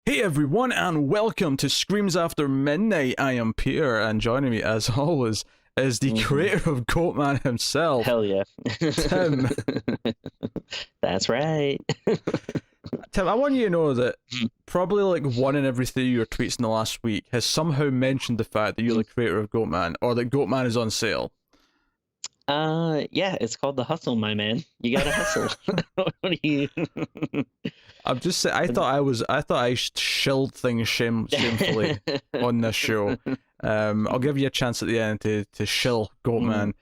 Hey everyone, and welcome to Screams After Midnight. I am Peter, and joining me, as always, is the creator of Goatman himself. Hell yeah. Tim. That's right. Tim, I want you to know that probably like one in every three of your tweets in the last week has somehow mentioned the fact that you're the creator of Goatman, or that Goatman is on sale. Yeah, it's called The Hustle, my man. You gotta hustle. What are you? I'm just saying, I thought I shilled things shamefully on this show. I'll give you a chance at the end to shill Goatman.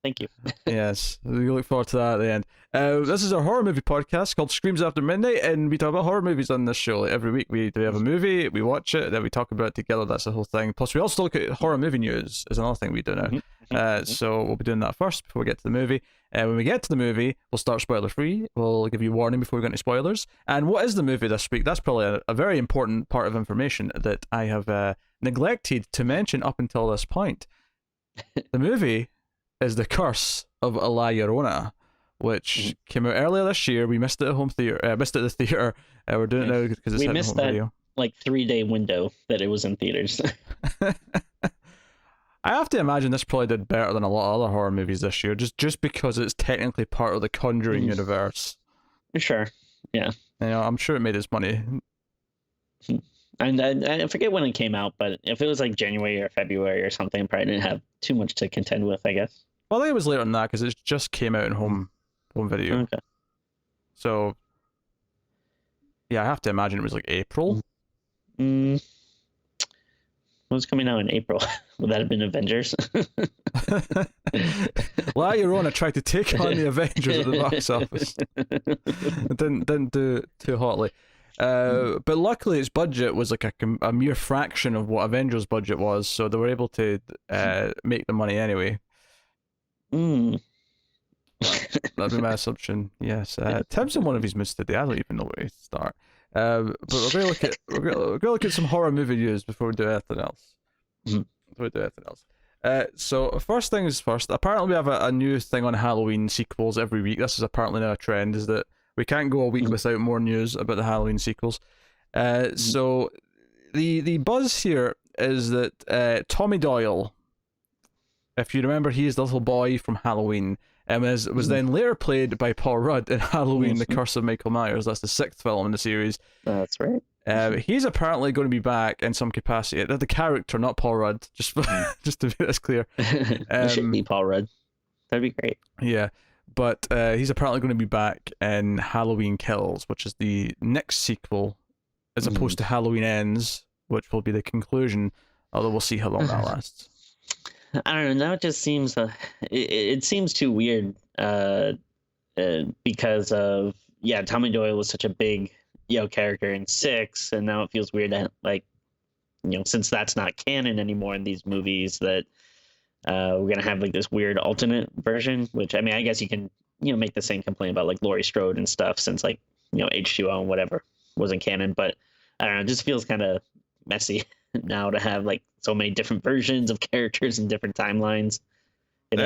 Thank you. Yes, we look forward to that at the end. This is our horror movie podcast called Screams After Midnight, and we talk about horror movies on this show. Like, every week we have a movie, we watch it, then we talk about it together. That's the whole thing. Plus, we also look at horror movie news. Is another thing we do now. So we'll be doing that first before we get to the movie. When we get to the movie, we'll start spoiler free. We'll give you a warning before we get into spoilers. And what is the movie this week? That's probably a very important part of information that I have neglected to mention up until this point. The movie is The Curse of La Llorona, which came out earlier this year. We missed it at home theater. Missed it at the theater. We're doing it now because it's we hitting missed home that video. like 3-day window that it was in theaters. I have to imagine this probably did better than a lot of other horror movies this year, just because it's technically part of the Conjuring universe. Sure. Yeah. You know, I'm sure it made its money. And I forget when it came out, but if it was like January or February or something, I probably didn't have too much to contend with, I guess. Well, I think it was later than that because it just came out in home video. Okay. So, yeah, I have to imagine it was like April. What was coming out in April? Would that have been Avengers? La Llorona tried to take on the Avengers at the box office. It didn't do too hotly. But luckily its budget was like a mere fraction of what Avengers' budget was, so they were able to make the money anyway. That'd be my assumption. Yes. Tim's in one of his moods today. I don't even know where to start. But we're gonna look at some horror movie news before we do anything else. So first things first. Apparently we have a new thing on Halloween sequels every week. This is apparently now a trend. Is that we can't go a week without more news about the Halloween sequels. So the buzz here is that Tommy Doyle, if you remember, he is the little boy from Halloween, and was then later played by Paul Rudd in Halloween: The Curse of Michael Myers. That's the 6th film in the series. That's right. He's apparently going to be back in some capacity. The character, not Paul Rudd, just to make this clear. It should be Paul Rudd. That'd be great. Yeah, but he's apparently going to be back in Halloween Kills, which is the next sequel, as opposed to Halloween Ends, which will be the conclusion, although we'll see how long that lasts. I don't know. Now it just seems it seems too weird because of Tommy Doyle was such a big character in 6, and now it feels weird that since that's not canon anymore in these movies, that we're gonna have like this weird alternate version. Which I mean, I guess you can make the same complaint about like Laurie Strode and stuff, since like H2O and whatever wasn't canon. But I don't know. It just feels kind of messy now to have like so many different versions of characters and different timelines. It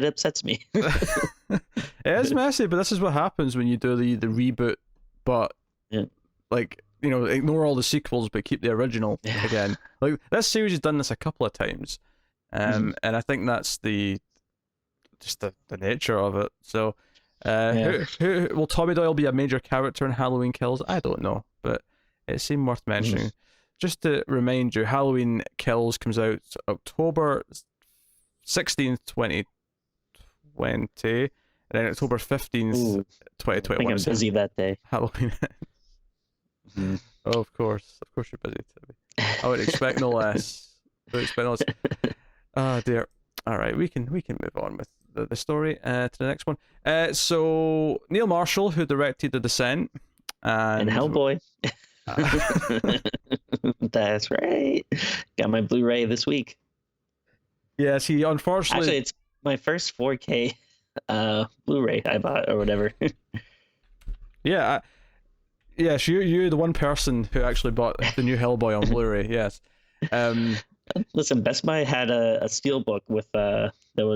upsets me. It is messy, but this is what happens when you do the reboot, but like ignore all the sequels but keep the original again. Like this series has done this a couple of times, and I think that's the nature of it. So who will Tommy Doyle be a major character in Halloween Kills? I don't know, but it seemed worth mentioning. Just to remind you, Halloween Kills comes out October 16th, 2020, and then October 15th, 2021. I think I'm busy that day. Halloween. Oh, of course you're busy, Timmy. I would expect no less. Oh dear. All right, we can move on with the story to the next one. So Neil Marshall, who directed The Descent and Hellboy. That's right. Got my Blu-ray this week. Yes, he unfortunately. Actually, it's my first 4K Blu-ray I bought or whatever. Yeah. Yes, you're the one person who actually bought the new Hellboy on Blu-ray. Yes. Listen, Best Buy had a steelbook with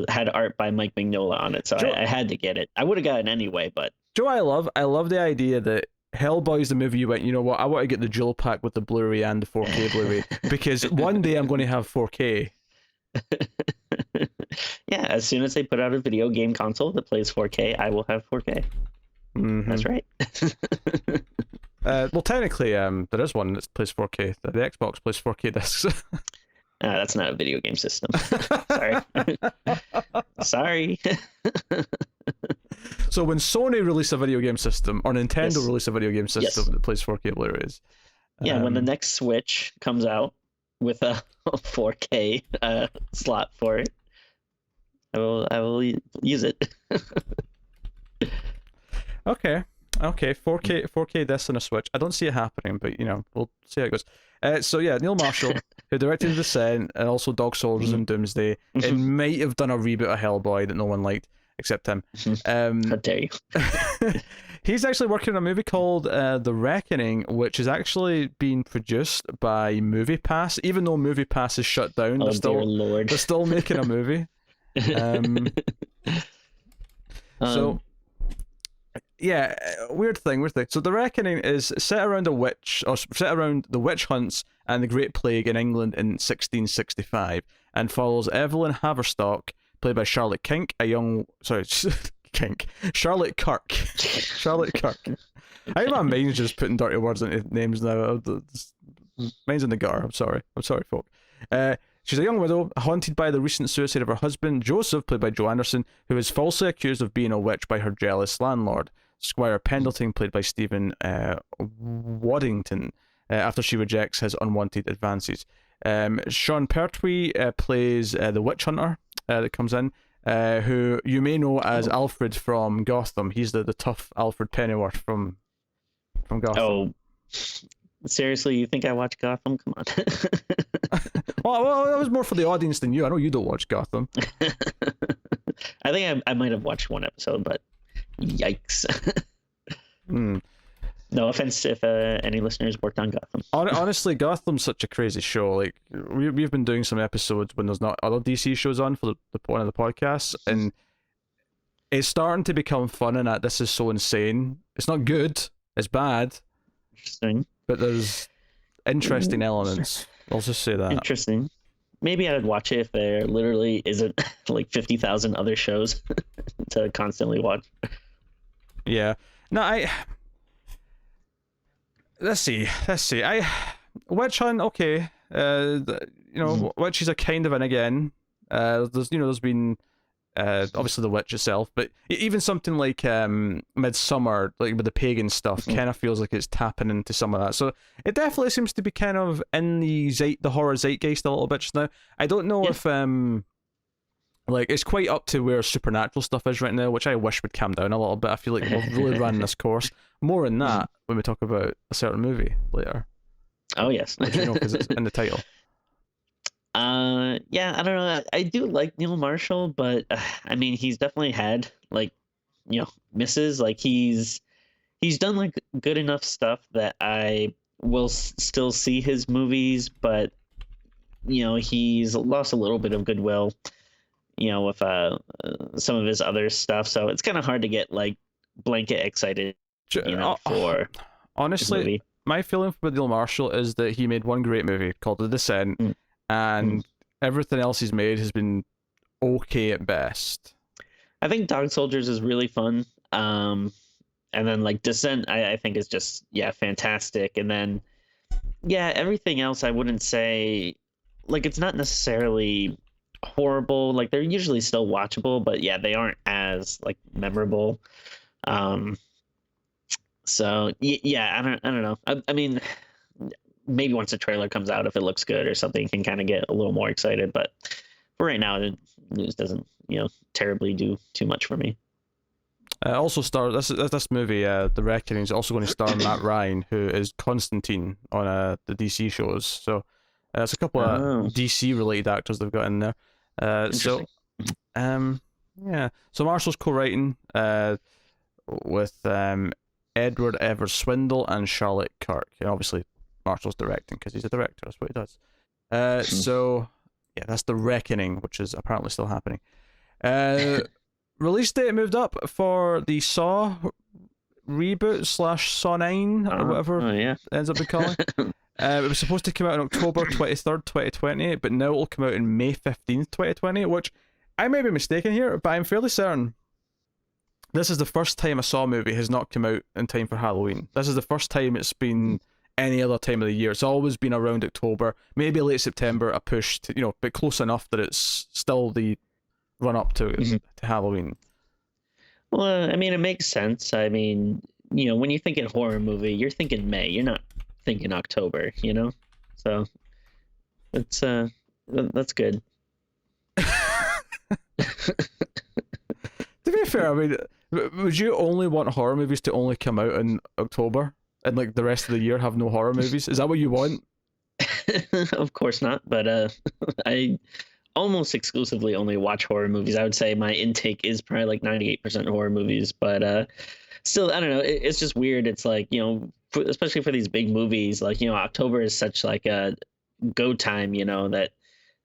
had art by Mike Mignola on it, so I had to get it. I would have gotten it anyway, but Joe, I love the idea that Hellboy's the movie you went, you know what, I want to get the dual pack with the Blu-ray and the 4K Blu-ray because one day I'm going to have 4K. Yeah, as soon as they put out a video game console that plays 4K, I will have 4K. Mm-hmm. That's right. Well, technically, there is one that plays 4K. The Xbox plays 4K discs. That's not a video game system. Sorry. Sorry. So when Sony release a video game system, or Nintendo release a video game system that plays 4K Blu-rays. Yeah, when the next Switch comes out with a 4K slot for it, I will use it. Okay, 4K discs on a Switch. I don't see it happening, but we'll see how it goes. So yeah, Neil Marshall, who directed Descent and also Dog Soldiers and Doomsday, and might have done a reboot of Hellboy that no one liked except him. How dare you? He's actually working on a movie called The Reckoning, which is actually being produced by MoviePass. Even though MoviePass is shut down, they're still making a movie. So yeah, weird thing. So The Reckoning is set around a witch, or set around the witch hunts and the Great Plague in England in 1665, and follows Evelyn Haverstock, played by Charlotte Kink, Charlotte Kirk. Charlotte Kirk. I think my mind's just putting dirty words into names now. Mine's in the gutter. I'm sorry, folk. She's a young widow, haunted by the recent suicide of her husband, Joseph, played by Joe Anderson, who is falsely accused of being a witch by her jealous landlord, Squire Pendleton, played by Stephen Waddington, after she rejects his unwanted advances. Sean Pertwee plays the witch hunter that comes in, who you may know as Alfred from Gotham. He's the tough Alfred Pennyworth from Gotham. Oh, seriously, you think I watch Gotham? Come on. well, that was more for the audience than you. I know you don't watch Gotham. I think I might have watched one episode, but yikes. No offense if any listeners worked on Gotham. Honestly, Gotham's such a crazy show. Like we've been doing some episodes when there's not other DC shows on for the one of the podcasts, and it's starting to become fun. And that this is so insane. It's not good. It's bad. Interesting. But there's interesting elements. I'll just say that. Interesting. Maybe I'd watch it if there literally isn't like 50,000 other shows to constantly watch. Yeah. No, Let's see. Witch Hunt, okay. Witches are kind of in again. There's been obviously the witch itself, but even something like Midsummer, like with the pagan stuff, kind of feels like it's tapping into some of that. So it definitely seems to be kind of in the horror zeitgeist a little bit just now. I don't know if it's quite up to where supernatural stuff is right now, which I wish would calm down a little bit. I feel like we've really run this course. More in that when we talk about a certain movie later. Oh yes, because it's in the title. Yeah, I don't know. I do like Neil Marshall, but I mean, he's definitely had misses. Like he's done like good enough stuff that I will still see his movies, but he's lost a little bit of goodwill. With some of his other stuff, so it's kind of hard to get like blanket excited. For honestly, my feeling for Neil Marshall is that he made one great movie called The Descent, and everything else he's made has been okay at best. I think Dog Soldiers is really fun, and then like Descent, I think is just fantastic, and then everything else I wouldn't say like it's not necessarily horrible. Like they're usually still watchable, but they aren't as like memorable. So I don't know. I mean, maybe once a trailer comes out, if it looks good or something, you can kind of get a little more excited. But for right now, it just doesn't terribly do too much for me. Also this movie, The Reckoning, is also going to star Matt Ryan, who is Constantine on the DC shows. So there's a couple of DC related actors they've got in there. So Marshall's co-writing with Edward Evers Swindle and Charlotte Kirk. And obviously Marshall's directing because he's a director. That's what he does. So that's The Reckoning, which is apparently still happening. Release date moved up for the Saw reboot slash Saw 9 or whatever Oh yeah. it ends up becoming. It was supposed to come out on October 23rd, 2020, but now it'll come out on May 15th, 2020, which I may be mistaken here, but I'm fairly certain this is the first time a Saw movie has not come out in time for Halloween. This is the first time it's been any other time of the year. It's always been around October, maybe late September, a push to, but close enough that it's still the run up to Halloween. Well, I mean, it makes sense. I mean, when you think in horror movie, you're thinking May. You're not thinking October, So it's that's good. To be fair, I mean, would you only want horror movies to only come out in October and like the rest of the year have no horror movies? Is that what you want? Of course not, but I almost exclusively only watch horror movies. I would say my intake is probably like 98% horror movies, but still, I don't know. It's just weird. It's like, especially for these big movies, like, October is such like a go time, that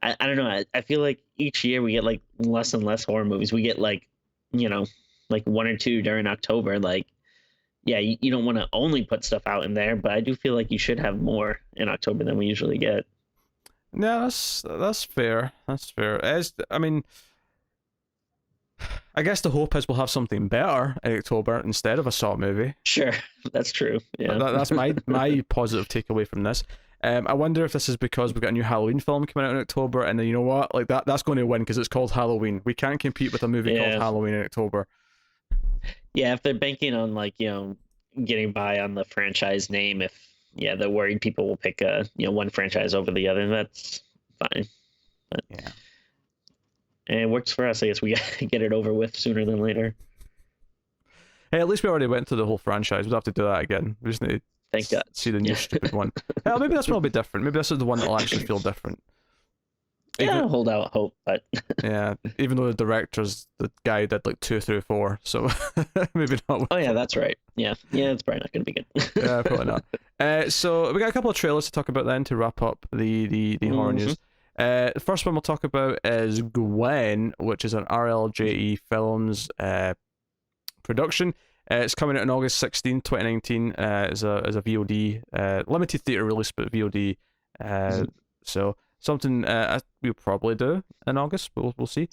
I don't know. I feel like each year we get like less and less horror movies. We get like, like one or two during October. Like, yeah, you don't want to only put stuff out in there, but I do feel like you should have more in October than we usually get. Yeah, that's fair. That's fair. I mean, I guess the hope is we'll have something better in October instead of a Saw movie. Sure, that's true. Yeah, that's my positive takeaway from this. I wonder if this is because we've got a new Halloween film coming out in October, and then you know what, like that's going to win because it's called Halloween. We can't compete with a movie called Halloween in October. Yeah, if they're banking on like getting by on the franchise name, if they're worried people will pick one franchise over the other, that's fine. But, yeah, and it works for us. I guess we get it over with sooner than later. Hey, at least we already went through the whole franchise. We'd have to do that again. We just need to Thank God. see the new stupid one. Hell, maybe that's probably different. Maybe this is the one that'll actually feel different. I'll hold out hope, but yeah, even though the director's the guy who did like 2 through 4, so maybe not. Oh yeah, that's right. Yeah, it's probably not going to be good. Yeah, probably not. So we got a couple of trailers to talk about then to wrap up the horror news. The first one we'll talk about is Gwen, which is an RLJE Films production. It's coming out on August 16, 2019 as a VOD, limited theatre release, but VOD. So something we'll probably do in August, but we'll see.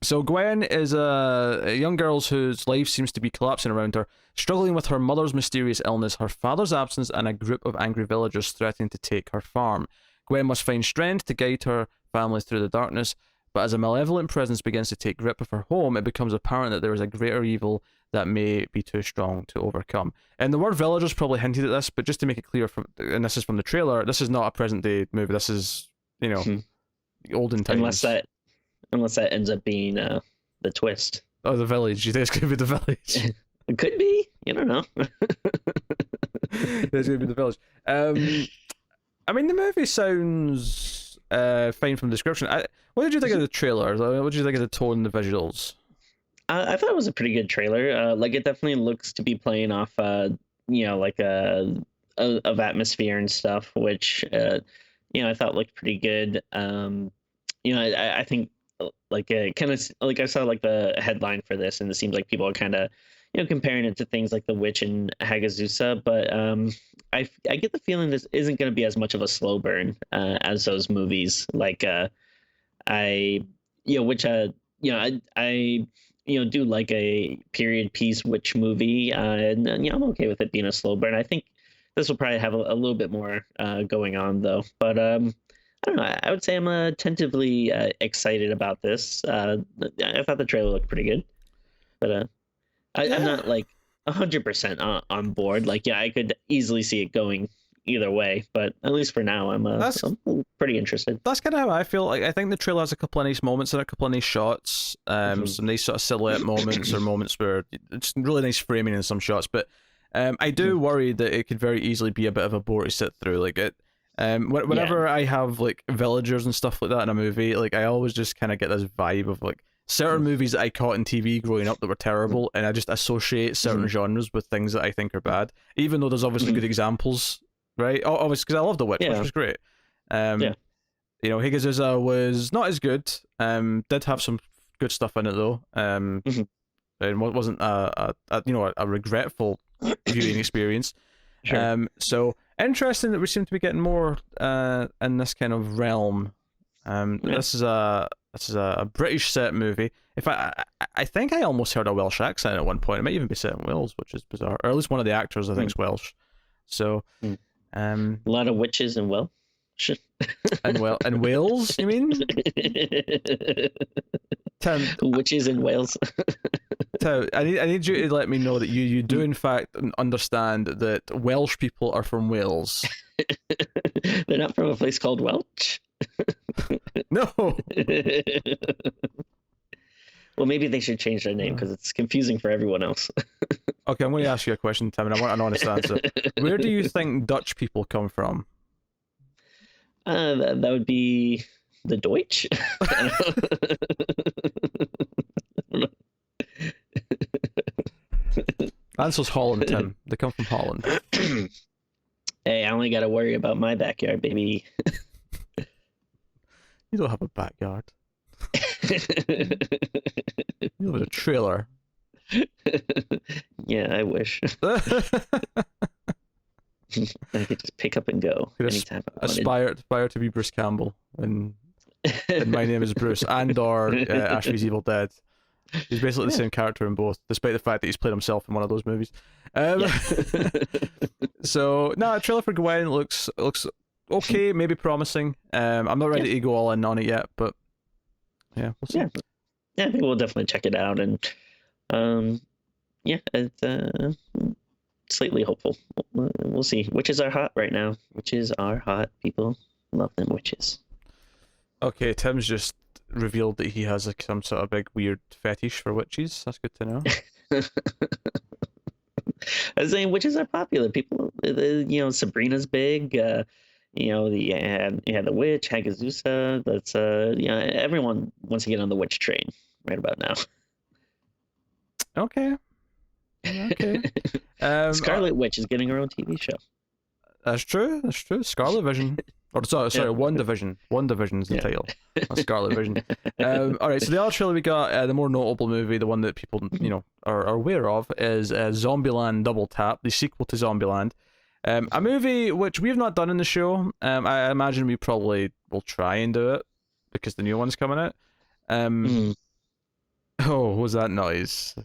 So Gwen is a young girl whose life seems to be collapsing around her, struggling with her mother's mysterious illness, her father's absence, and a group of angry villagers threatening to take her farm. Gwen must find strength to guide her family through the darkness, but as a malevolent presence begins to take grip of her home, it becomes apparent that there is a greater evil that may be too strong to overcome. And the word villagers probably hinted at this, but just to make it clear, and this is from the trailer, this is not a present day movie. This is, olden times. Unless that ends up being the twist. Oh, the village. You think it's going to be the village? It could be. You don't know. It's going to be the village. I mean, the movie sounds fine from the description. What did you think of the trailer? What did you think of the tone and the visuals? I thought it was a pretty good trailer. Like it definitely looks to be playing off, like of atmosphere and stuff, which I thought looked pretty good. I think like kind of like I saw like the headline for this, and it seems like people are kind of comparing it to things like The Witch and Hagazusa, but I get the feeling this isn't going to be as much of a slow burn as those movies. Like I do like a period piece witch movie, and I'm okay with it being a slow burn. I think this will probably have a little bit more going on though, but I don't know. I would say I'm tentatively excited about this. I thought the trailer looked pretty good, but I'm not like 100% on board. Like, I could easily see it going either way, but at least for now, I'm pretty interested. That's kind of how I feel. Like, I think the trailer has a couple of nice moments and a couple of nice shots, some nice sort of silhouette moments or moments where it's really nice framing in some shots. But I do worry that it could very easily be a bit of a bore to sit through. Like it. Whenever I have like villagers and stuff like that in a movie, like I always just kind of get this vibe of like certain movies that I caught in TV growing up that were terrible, and I just associate certain genres with things that I think are bad, even though there's obviously good examples, right? Obviously, because I love The Witch, which was great. Hagazusa was not as good. Did have some good stuff in it though. and wasn't a regretful viewing experience. Sure. So interesting that we seem to be getting more in this kind of realm. Yeah. This is a British set movie. If I think I almost heard a Welsh accent at one point. It might even be set in Wales, which is bizarre. Or at least one of the actors I think is Welsh. So, Hmm. A lot of witches and Welsh. and Wales, you mean? Tim, Witches in Wales. Tim, I need you to let me know that you do in fact understand that Welsh people are from Wales. They're not from a place called Welch. No. Well, maybe they should change their name because it's confusing for everyone else. Okay, I'm going to ask you a question, Tim, and I want an honest answer. Where do you think Dutch people come from? That would be the Deutsch. Answer's Holland, Tim. They come from Holland. Hey, I only got to worry about my backyard, baby. You don't have a backyard. You have a trailer. Yeah, I wish. I could just pick up and go anytime I wanted. Aspire to be Bruce Campbell, and My Name is Bruce, or Ashby's Evil Dead. He's basically the same character in both, despite the fact that he's played himself in one of those movies. So, a trailer for Gwen looks okay, maybe promising. I'm not ready to go all in on it yet, but yeah, we'll see. Yeah, I think we'll definitely check it out, and it's slightly hopeful. We'll see. Witches are hot right now. Witches are hot. People love them witches. Okay, Tim's just revealed that he has some sort of big weird fetish for witches. That's good to know. I was saying witches are popular. People, Sabrina's big. You had the witch, Hagazusa. That's everyone wants to get on the witch train right about now. Okay. Scarlet Witch is getting her own TV show. That's true. Scarlet Vision. Or sorry, WandaVision. WandaVision is the title. Not Scarlet Vision. All right, so the other trailer we got, the more notable movie, the one that people are aware of, is Zombieland Double Tap, the sequel to Zombieland. A movie which we've not done in the show. I imagine we probably will try and do it because the new one's coming out. Oh, what was that noise?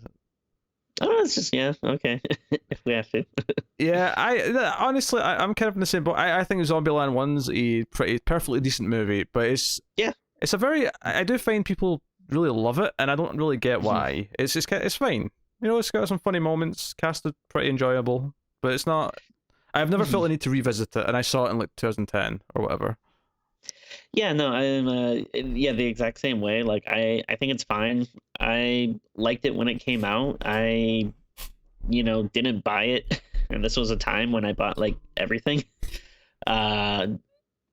Oh, it's just okay. If we have to. Yeah, honestly, I'm kind of in the same boat. I think Zombieland 1's a pretty perfectly decent movie, but it's a very, I do find people really love it, and I don't really get why. It's fine. It's got some funny moments, casted pretty enjoyable, but it's not. I've never felt a need to revisit it, and I saw it in like 2010 or whatever. Yeah, no, I'm the exact same way. Like I think it's fine. I liked it when it came out. I didn't buy it, and this was a time when I bought like everything.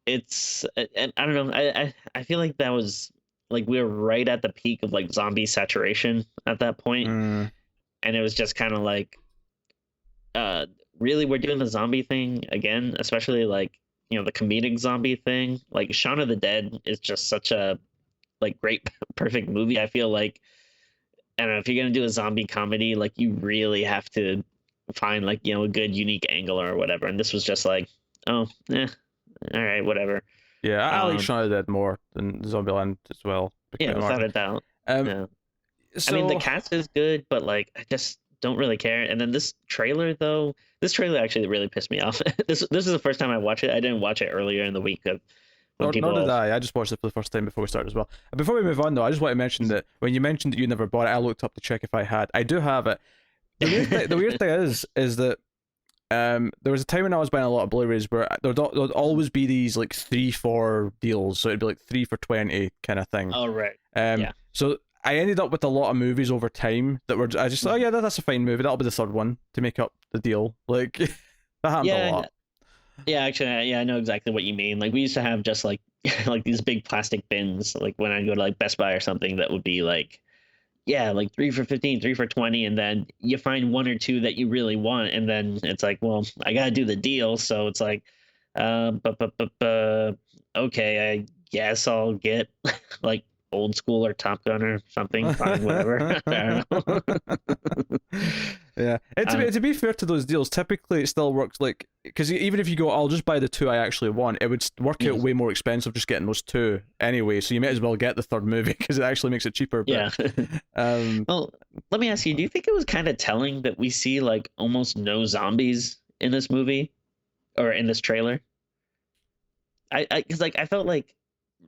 It's and I don't know. I feel like that was like we were right at the peak of like zombie saturation at that point. And it was just kind of like really we're doing the zombie thing again, especially like the comedic zombie thing. Like Shaun of the Dead is just such a like great perfect movie. I feel like I don't know if you're gonna do a zombie comedy, like you really have to find like a good unique angle or whatever. And this was just like, all right, whatever. Yeah, I like Shaun of the Dead more than Zombieland as well. Yeah, without a doubt. So, I mean, the cast is good, but like I just don't really care. And then this trailer actually really pissed me off. This is the first time I watched it. I didn't watch it earlier in the week of nor did I. I just watched it for the first time before we started as well. And before we move on, though, I just want to mention that when you mentioned that you never bought it, I looked up to check if I had. I do have it. The weird thing is that there was a time when I was buying a lot of Blu-rays where there'd always be these like 3-4 deals, so it'd be like 3 for 20 kind of thing. Oh right. So I ended up with a lot of movies over time that were I just that's a fine movie. That'll be the third one to make up the deal. Like that happened a lot. Yeah, actually, I know exactly what you mean. Like we used to have just like like these big plastic bins. Like when I go to like Best Buy or something, that would be like, like 3 for 15, 3 for 20, and then you find one or two that you really want, and then it's like, well, I gotta do the deal, so it's like, okay, I guess I'll get like Old School or Top Gun or something. Fine, whatever. I don't know. Yeah, and to be fair to those deals, typically it still works, like, because even if you go, I'll just buy the two I actually want, it would work out way more expensive just getting those two anyway. So you might as well get the third movie because it actually makes it cheaper. But, yeah. Well, let me ask you: do you think it was kind of telling that we see like almost no zombies in this movie or in this trailer? Because like I felt like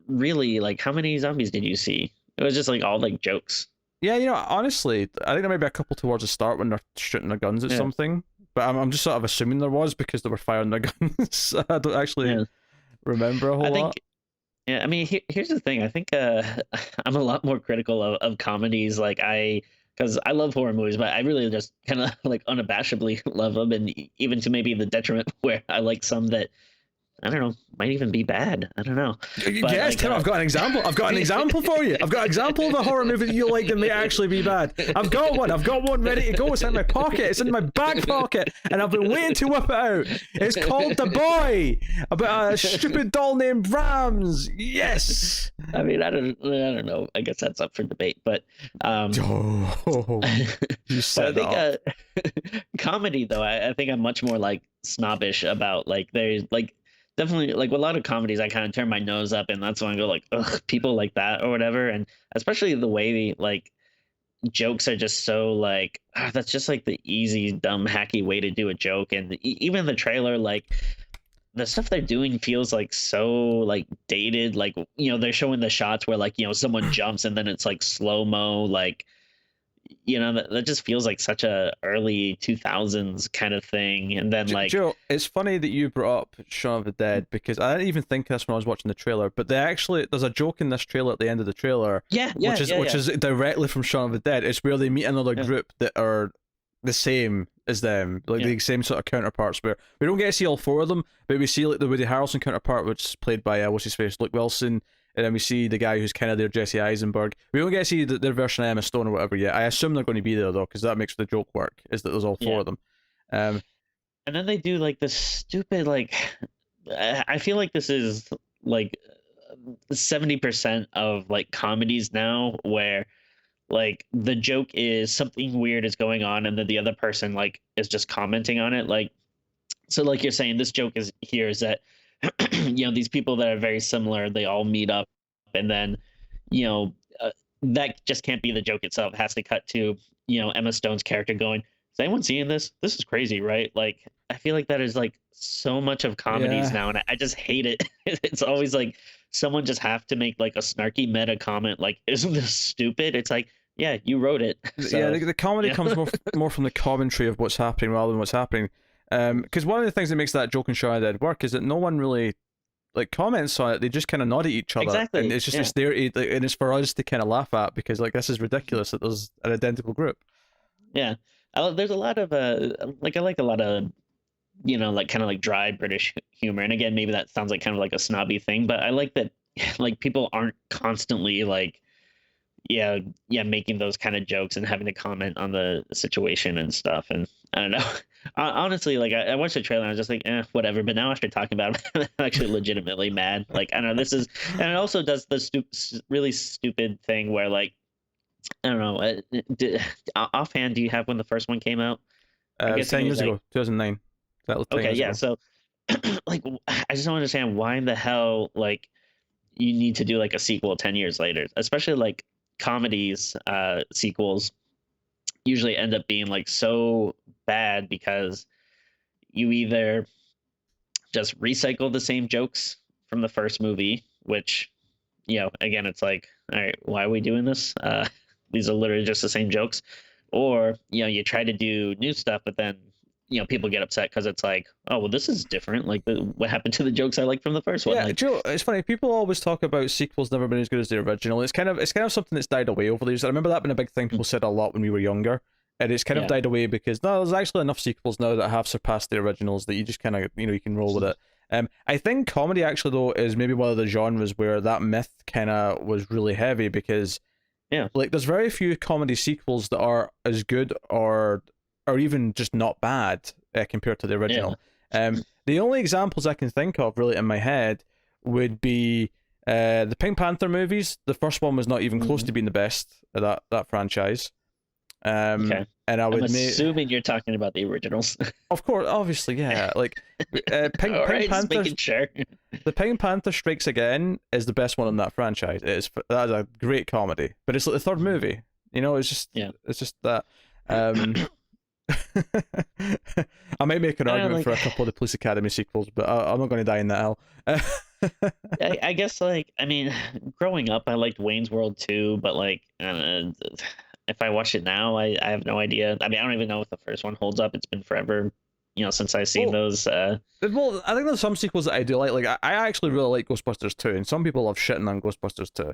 really like how many zombies did you see? It was just like all like jokes. Yeah, honestly, I think there might be a couple towards the start when they're shooting their guns at something, but I'm just sort of assuming there was because they were firing their guns. I don't actually remember a whole lot. Yeah, I mean, here's the thing. I think I'm a lot more critical of comedies. Like because I love horror movies, but I really just kind of like unabashedly love them, and even to maybe the detriment where I like some that I don't know, might even be bad. I don't know. But, yes, like, Tim, I've got an example. I've got an example for you. I've got an example of a horror movie that you like that may actually be bad. I've got one ready to go. It's in my pocket. It's in my back pocket, and I've been waiting to whip it out. It's called The Boy, about a stupid doll named Rams. Yes. I mean, I don't know. I guess that's up for debate, but you said I think comedy though. I think I'm much more like snobbish about like there's like. Definitely, like with a lot of comedies, I kind of turn my nose up, and that's when I go like, ugh, people like that or whatever. And especially the way like jokes are just so like, that's just like the easy, dumb, hacky way to do a joke. And even the trailer, like the stuff they're doing feels like so like dated. Like they're showing the shots where like someone jumps and then it's like slow mo, like that just feels like such a early 2000s kind of thing. And then like Joe, it's funny that you brought up Shaun of the Dead because I didn't even think this when I was watching the trailer, but there's a joke in this trailer at the end of the trailer, which is directly from Shaun of the Dead. It's where they meet another group that are the same as them, like the same sort of counterparts, where we don't get to see all four of them, but we see like the Woody Harrelson counterpart, which is played by what's his face, Luke Wilson. And then we see the guy who's kind of there, Jesse Eisenberg. We don't get to see their version of Emma Stone or whatever yet. I assume they're going to be there, though, because that makes the joke work, is that there's all four of them. And then they do, like, this stupid, like... I feel like this is, like, 70% of, like, comedies now, where, like, the joke is something weird is going on, and then the other person, like, is just commenting on it. Like, so, like you're saying, this joke is that these people that are very similar, they all meet up, and then that just can't be the joke itself. It has to cut to Emma Stone's character going, is anyone seeing this is crazy, right? Like I feel like that is like so much of comedies now, and I just hate it. It's always like someone just have to make like a snarky meta comment like, isn't this stupid? It's like, yeah, you wrote it. So, the comedy comes more from the commentary of what's happening rather than what's happening. Because one of the things that makes that joke in Shaun of the Dead work is that no one really like comments on it. They just kind of nod at each other, exactly. And it's just it's there, and it's for us to kind of laugh at because like this is ridiculous that there's an identical group. Yeah, there's a lot of like I like a lot of like kind of like dry British humor, and again maybe that sounds like kind of like a snobby thing, but I like that like people aren't constantly like making those kind of jokes and having to comment on the situation and stuff. And I don't know. Honestly, like I watched the trailer and I was just like, whatever. But now after talking about it, I'm actually legitimately mad. Like I don't know. This is, and it also does the really stupid thing where like I don't know. Offhand, do you have when the first one came out? I guess 10 years ago, 2009. That was 10 okay. years Yeah. ago. So like I just don't understand why in the hell like you need to do like a sequel 10 years later, especially like comedies sequels usually end up being like so bad because you either just recycle the same jokes from the first movie, which again it's like, all right, why are we doing this? These are literally just the same jokes. Or you try to do new stuff, but then people get upset because it's like, oh well, this is different. Like what happened to the jokes I liked from the first one? Yeah, like, Joe, it's funny. People always talk about sequels never been as good as the original. It's kind of something that's died away over the years. I remember that being a big thing people said a lot when we were younger, and it's kind of died away because no, there's actually enough sequels now that have surpassed the originals that you just kind of you can roll with it. I think comedy actually though is maybe one of the genres where that myth kind of was really heavy because like there's very few comedy sequels that are as good or even just not bad compared to the original. The only examples I can think of really in my head would be The Pink Panther movies, the first one was not even close Mhm. to being the best of that franchise. Okay. And I I'm would make, assuming you're talking about the originals. of course, obviously, yeah, like All Pink right, just Panther, making sure. the Pink Panther Strikes Again is the best one in that franchise. That is a great comedy, but it's like the third movie. You know, Yeah. it's just that. Um, I might make an I don't know, argument like for a couple of the Police Academy sequels, but I'm not going to die in that hell. I guess like I mean, growing up, I liked Wayne's World too, but like if I watch it now, I have no idea. I mean, I don't even know if the first one holds up. It's been forever, since I've seen Well, those. well, I think there's some sequels that I do like. Like I actually really like Ghostbusters 2, and some people love shitting on Ghostbusters 2.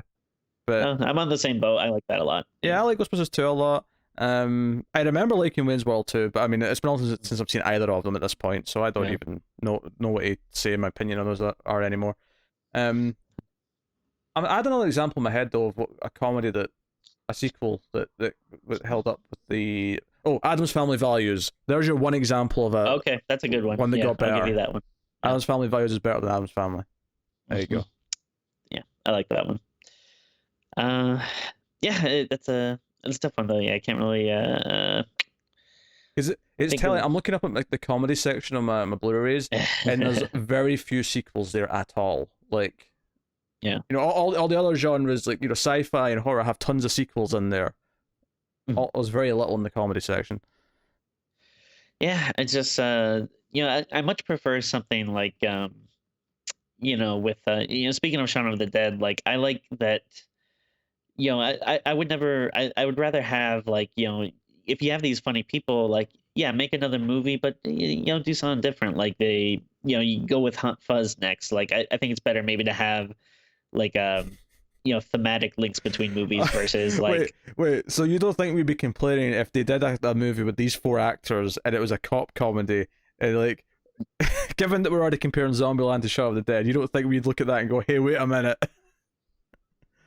But I'm on the same boat. I like that a lot. yeah, I like Ghostbusters 2 a lot. I remember liking Wayne's World 2, but I mean, it's been long since I've seen either of them at this point, so I don't Yeah. even know what to say in my opinion on those are anymore. Um, I had another example in my head though of a comedy a sequel that held up with the Adam's Family Values. There's your one example of a Okay, that's a good one. one that Yeah, got I'll give better. you that one. Yeah. Adam's Family Values is better than Adam's Family. There you Mhm. go. Yeah, I like that one. Uh, yeah, that's a tough one though. Yeah, I can't really Because it's think telling. of. I'm looking up at like the comedy section of my Blu-rays, and there's very few sequels there at all. Like, Yeah. all the other genres like sci-fi and horror have tons of sequels in there. Mhm. There's very little in the comedy section. Yeah, it's just I much prefer something like with speaking of Shaun of the Dead, like I like that. I would never. I would rather have like if you have these funny people, like yeah, make another movie, but do something different. Like you go with Hunt Fuzz next. Like I think it's better maybe to have like thematic links between movies versus wait, like. wait. So you don't think we'd be complaining if they did a movie with these four actors and it was a cop comedy and like, given that we're already comparing Zombieland to Shaun of the Dead, you don't think we'd look at that and go, "Hey, wait a minute."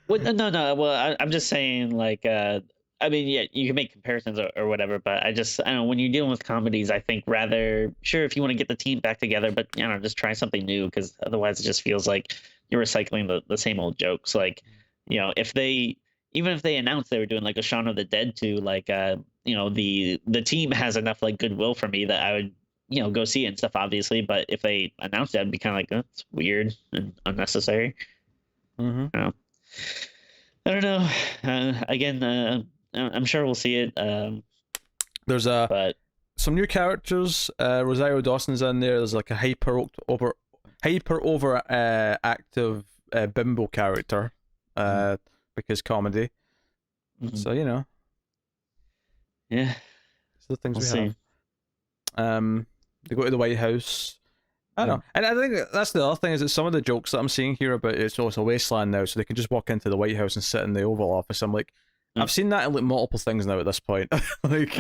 Well, no. Well, I'm just saying, like, I mean, yeah, you can make comparisons or whatever, but I don't know. When you're dealing with comedies, I think rather, sure, if you want to get the team back together, but just try something new because otherwise it just feels like you're recycling the same old jokes. Like, if even if they announced they were doing like a Shaun of the Dead 2, like, the team has enough like goodwill for me that I would, go see it and stuff, obviously. But if they announced it, I'd be kind of like, oh, it's weird and unnecessary. Mm-hmm. You know? I don't know. Again, I'm sure we'll see it. There's But some new characters. Rosario Dawson's in there. There's like a hyper over active bimbo character, because comedy. So yeah, it's the things we'll we have. see. They go to the White House. I don't Yeah. know, and I think that's the other thing is that some of the jokes that I'm seeing here about it's a wasteland now, so they can just walk into the White House and sit in the Oval Office. I'm like, Yeah. I've seen that in like multiple things now at this point. Like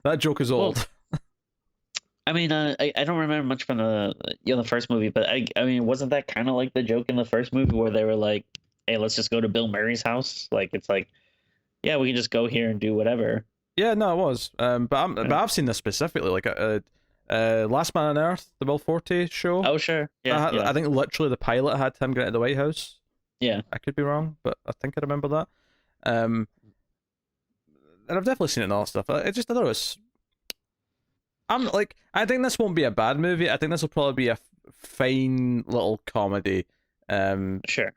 that joke is Well, old. I mean, I don't remember much from the first movie, but I mean, wasn't that kind of like the joke in the first movie where they were like, "Hey, let's just go to Bill Murray's house." Like it's like, yeah, we can just go here and do whatever. Yeah, no, it was. But Yeah. I've seen this specifically, like Last Man on Earth, the Will Forte show. Oh, sure. Yeah, I yeah, think literally the pilot had him get into the White House. yeah. I could be wrong, but I think I remember that. Um, and I've definitely seen it in all stuff. I thought it was. I think this won't be a bad movie. I think this will probably be a fine little comedy. Sure.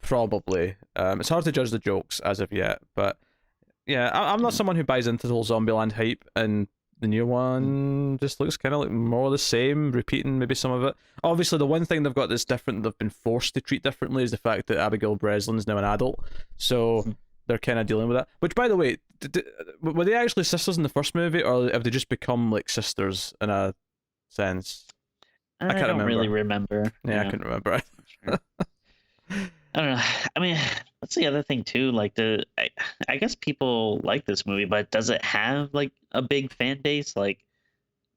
Probably. It's hard to judge the jokes as of yet, but yeah, I'm not someone who buys into the whole Zombieland hype, and the new one just looks kind of like more the same, repeating maybe some of it. Obviously, the one thing they've got that's different, they've been forced to treat differently, is the fact that Abigail Breslin's now an adult, so they're kind of dealing with that. Which, by the way, were they actually sisters in the first movie, or have they just become like sisters in a sense? I can't don't remember. really remember. Yeah, I couldn't remember. Sure. I don't know. I mean, that's the other thing too. Like I guess people like this movie, but does it have like a big fan base? Like,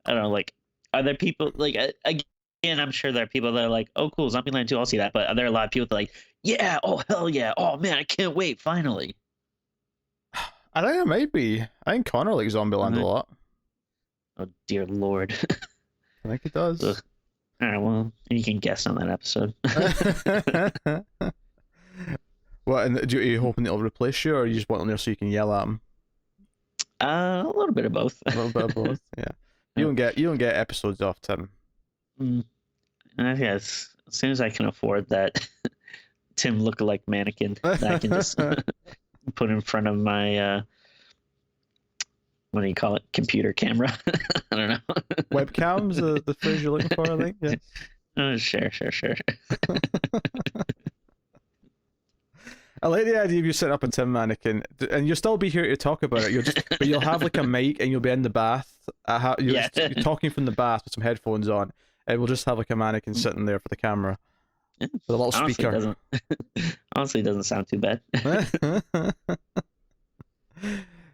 I don't know. Like, are there people like again? I'm sure there are people that are like, "Oh, cool, Zombieland 2, I'll see that." But are there a lot of people that are like, "Yeah, oh hell yeah, oh man, I can't wait, finally." I think it might be. I think Connor likes Zombieland a lot. Oh dear lord. I think he does. Ugh. All right, well, you can guess on that episode. What? And are you hoping it'll replace you, or are you just want on there so you can yell at him? A little bit of both. A little bit of both. Yeah. You don't get episodes off Tim. I guess as soon as I can afford that Tim look-alike mannequin that I can just put in front of my what do you call it? Computer camera. I don't know. Webcams, the phrase you're looking for, I think. Yeah. Oh, sure. I like the idea of you setting up a Tim mannequin, and you'll still be here to talk about it. But you'll have like a mic, and you'll be in the bath. You're talking from the bath with some headphones on, and we'll just have like a mannequin sitting there for the camera with a little speaker. Honestly, it doesn't sound too bad.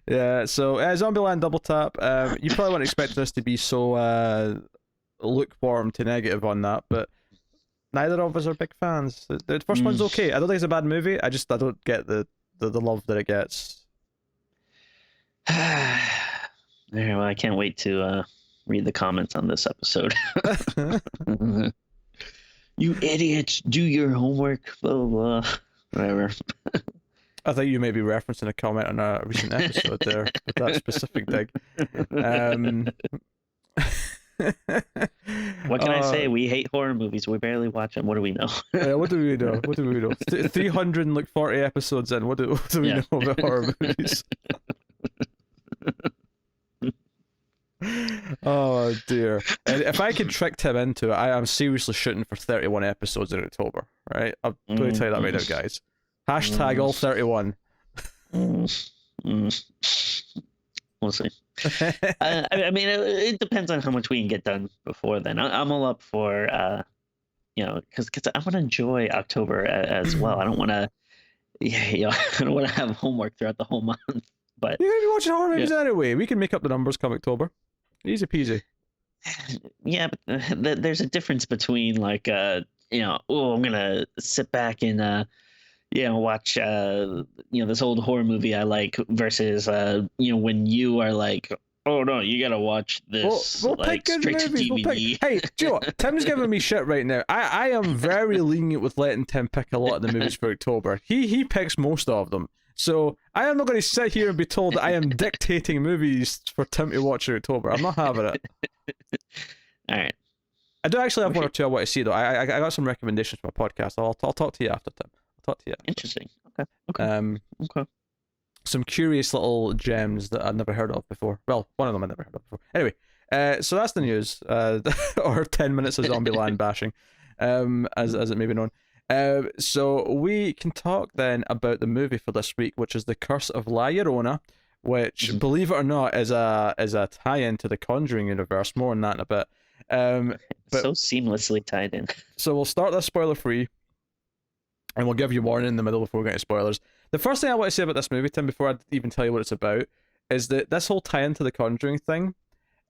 Yeah. So, Zombieland Double Tap. You probably wouldn't expect this to be so lukewarm to negative on that, but neither of us are big fans. The first one's okay. I don't think it's a bad movie. I don't get the love that it gets. Well, I can't wait to read the comments on this episode. You idiots, do your homework, blah, blah, blah. Whatever. I think you may be referencing a comment on a recent episode there with that specific dig. What can I say? We hate horror movies. We barely watch them. What do we know? What do we know? 340 episodes in. What do we know about horror movies? Oh dear. And if I could trick Tim into it, I am seriously shooting for 31 episodes in October, right? I'll tell you that right now, guys. Hashtag all 31. We'll see. I mean, it depends on how much we can get done before then. I'm all up for, because I want to enjoy October as well. I don't want to, I don't want to have homework throughout the whole month. But you're gonna be watching horror movies anyway. We can make up the numbers come October. Easy peasy. Yeah, but there's a difference between like, I'm gonna sit back and watch this old horror movie I like versus when you are like, oh no, you gotta watch this we'll like pick straight to movies. DVD. Hey, do you know what? Tim's giving me shit right now. I am very lenient with letting Tim pick a lot of the movies for October. He picks most of them. So I am not going to sit here and be told that I am dictating movies for Tim to watch in October. I'm not having it. All right. I do actually have one or two I want to see though. I got some recommendations for my podcast. I'll talk to you after, Tim. I'll talk to you after. Interesting. Okay. Okay. Some curious little gems that I've never heard of before. Well, one of them I never heard of before. Anyway, so that's the news. Or 10 minutes of Zombieland bashing, as it may be known. So we can talk then about the movie for this week, which is The Curse of La Llorona, which, believe it or not, is a tie-in to the Conjuring universe. More on that in a bit. But so seamlessly tied in. So we'll start this spoiler-free, and we'll give you warning in the middle before we get into spoilers. The first thing I want to say about this movie, Tim, before I even tell you what it's about, is that this whole tie-in to the Conjuring thing,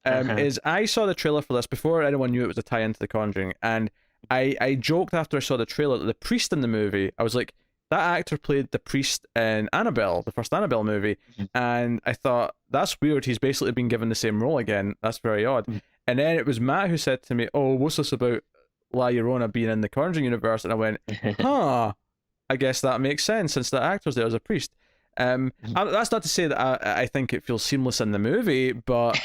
is I saw the trailer for this before anyone knew it was a tie-in to the Conjuring, and I joked after I saw the trailer that the priest in the movie, I was like, that actor played the priest in Annabelle, the first Annabelle movie, and I thought, that's weird, he's basically been given the same role again, that's very odd. And then it was Matt who said to me, oh, what's this about La Llorona being in the Conjuring universe? And I went, huh, I guess that makes sense, since the actor's there as a priest. That's not to say that I think it feels seamless in the movie, but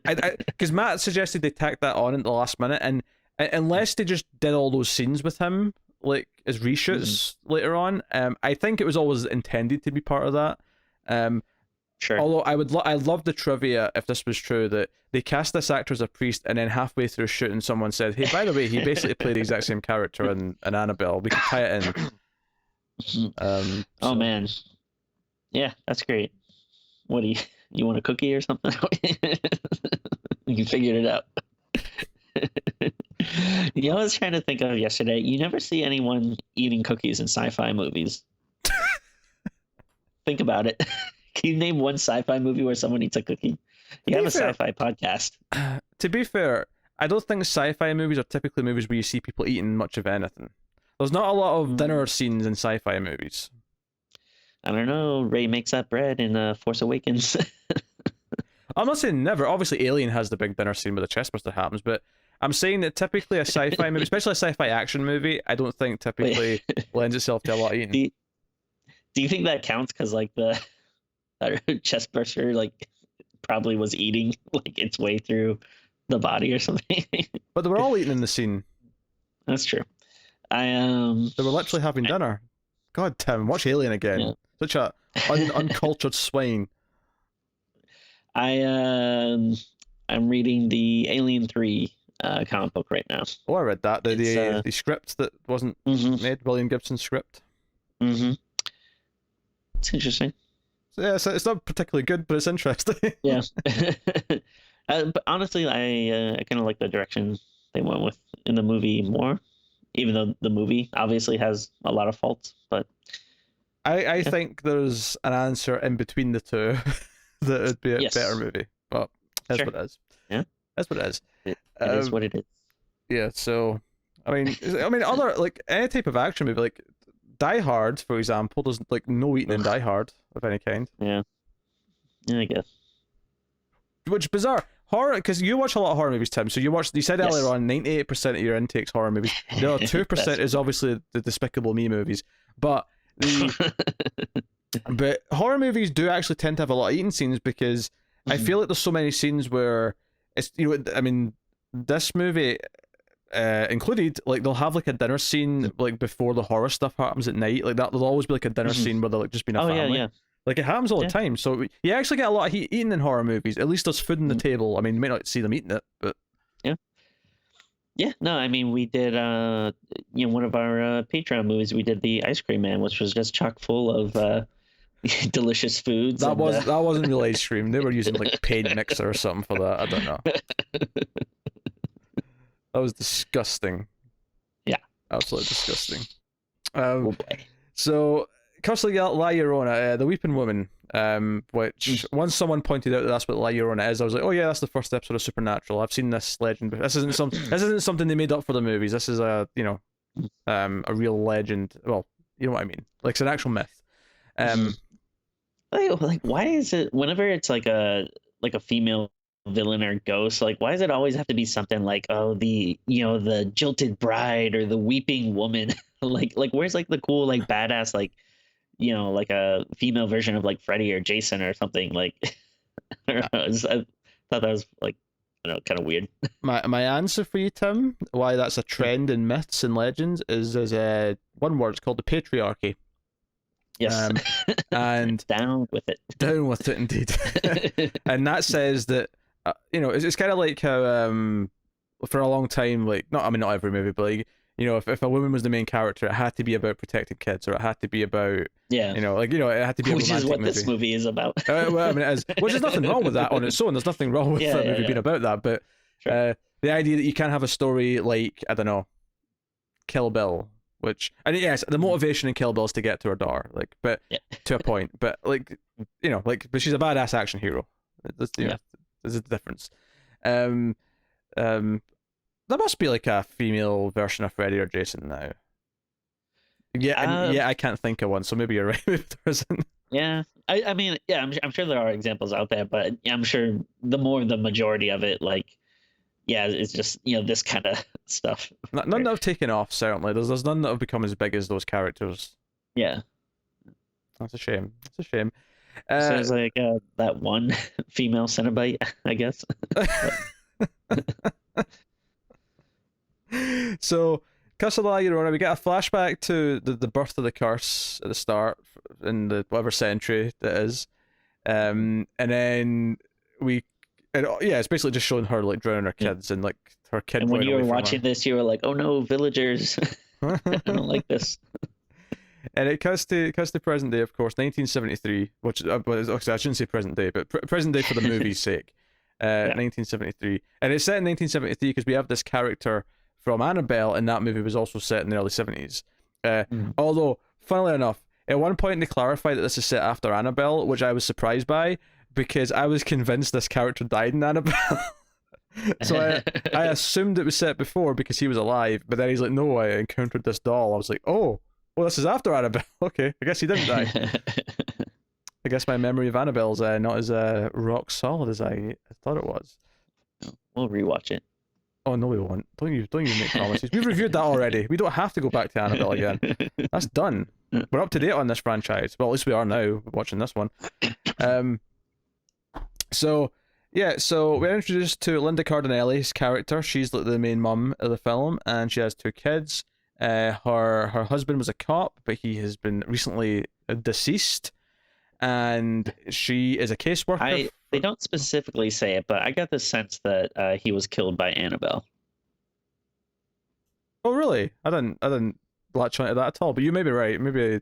because Matt suggested they tacked that on at the last minute, and unless they just did all those scenes with him like as reshoots later on, I think it was always intended to be part of that. Sure. Although I love the trivia if this was true, that they cast this actor as a priest, and then halfway through shooting someone said, hey, by the way, he basically played the exact same character in Annabelle, we could tie it in. Oh man, yeah, that's great. What do you want a cookie or something? You figured it out. I was trying to think of yesterday, you never see anyone eating cookies in sci-fi movies. Think about it. Can you name one sci-fi movie where someone eats a cookie? You have a sci-fi podcast. To be fair, I don't think sci-fi movies are typically movies where you see people eating much of anything. There's not a lot of dinner scenes in sci-fi movies. I don't know. Rey makes that bread in Force Awakens. I'm not saying never. Obviously, Alien has the big dinner scene where the chestburster happens, but I'm saying that typically a sci-fi movie, especially a sci-fi action movie, I don't think typically lends itself to a lot of eating. Do you think that counts? Because like the chest burster like probably was eating like its way through the body or something. But they were all eating in the scene. That's true. I They were literally having dinner. God, Tim, watch Alien again. Yeah. Such a uncultured swine. I'm reading the Alien 3 comic book right now. Oh, I read that. The script that wasn't made, William Gibson's script. Mm-hmm. It's interesting. So, yeah, it's not particularly good, but it's interesting. Yeah. But honestly, I kind of like the direction they went with in the movie more, even though the movie obviously has a lot of faults. But I think there's an answer in between the two that would be a better movie. But that's what it is. Yeah. That's what it is. It is what it is. Yeah, so I mean other like any type of action movie, like Die Hard, for example, there's like no eating in Die Hard of any kind. Yeah, I guess. Which bizarre. Horror, because you watch a lot of horror movies, Tim. So you said earlier on, 98% of your intake's horror movies. The other 2% is obviously the Despicable Me movies. But but horror movies do actually tend to have a lot of eating scenes because I feel like there's so many scenes where it's, you know, I mean, this movie included, like they'll have like a dinner scene like before the horror stuff happens at night. Like that, there'll always be like a dinner scene where they're like just being a family. Yeah. Like it happens all the time. So you actually get a lot of eating in horror movies. At least there's food on the table. I mean, you may not see them eating it, but yeah. No, I mean, we did one of our Patreon movies. We did the Ice Cream Man, which was just chock full of delicious foods. That wasn't real ice cream. They were using like paint mixer or something for that. I don't know. That was disgusting. Yeah, absolutely disgusting. Oh boy. So, Curse of La Llorona, the Weeping Woman, which once someone pointed out that that's what La Llorona is, I was like, oh yeah, that's the first episode of Supernatural. I've seen this legend, but this isn't something they made up for the movies. This is a real legend. Well, you know what I mean. Like it's an actual myth. Like why is it whenever it's like a female villain or ghost, like why does it always have to be something like, oh, the jilted bride or the weeping woman? like where's like the cool like badass like like a female version of like Freddy or Jason or something? Like I don't know, I thought that was like, kind of weird. My answer for you, Tim, why that's a trend in myths and legends is one word. It's called the patriarchy. Yes. And down with it. Down with it, indeed. And that says that it's kind of like how for a long time, like not every movie, but like if a woman was the main character, it had to be about protecting kids, or it had to be about it had to be a romantic movie. Which is what this movie is about. Well, I mean, it is. Which there's nothing wrong with that on its own. There's nothing wrong with that movie being about that, but the idea that you can't have a story like, I don't know, Kill Bill, and yes, the motivation in Kill Bill is to get to her daughter, like, but to a point, but like, but she's a badass action hero. There's a difference. There must be like a female version of Freddy or Jason now. Yeah, I can't think of one, so maybe you're right. Maybe there isn't. Yeah, I mean, yeah, I'm sure there are examples out there, but I'm sure the majority of it, like, it's just this kind of stuff. None that have taken off, certainly. There's none that have become as big as those characters. Yeah, that's a shame. It's a shame. Sounds like that one female Cenobite, I guess. So, Curse of La Llorona, we get a flashback to the birth of the curse at the start in the whatever century that is, and then it's basically just showing her like drowning her kids and like her kid. And when you were watching this, you were like, "Oh no, villagers! I don't like this." And it cuts to present day, of course, 1973, which I shouldn't say present day, but present day for the movie's sake. 1973, and it's set in 1973 because we have this character from Annabelle, and that movie was also set in the early 70s. Although, funnily enough, at one point they clarified that this is set after Annabelle, which I was surprised by, because I was convinced this character died in Annabelle. So I assumed it was set before because he was alive, but then he's like, no, I encountered this doll. I was like, oh, well, this is after Annabelle. Okay, I guess he didn't die. I guess my memory of Annabelle's not as rock solid as I thought it was. We'll rewatch it. Oh no, we won't. Don't you make promises. We've reviewed that already. We don't have to go back to Annabelle again. That's done. We're up to date on this franchise. Well, at least we are now watching this one. Um. So yeah, so we're introduced to Linda Cardinelli's character. She's like the main mum of the film, and she has 2 kids. Her husband was a cop, but he has been recently deceased, and she is a caseworker. They don't specifically say it, but I got the sense that he was killed by Annabelle. Oh really? I didn't latch onto that at all. But you may be right. Maybe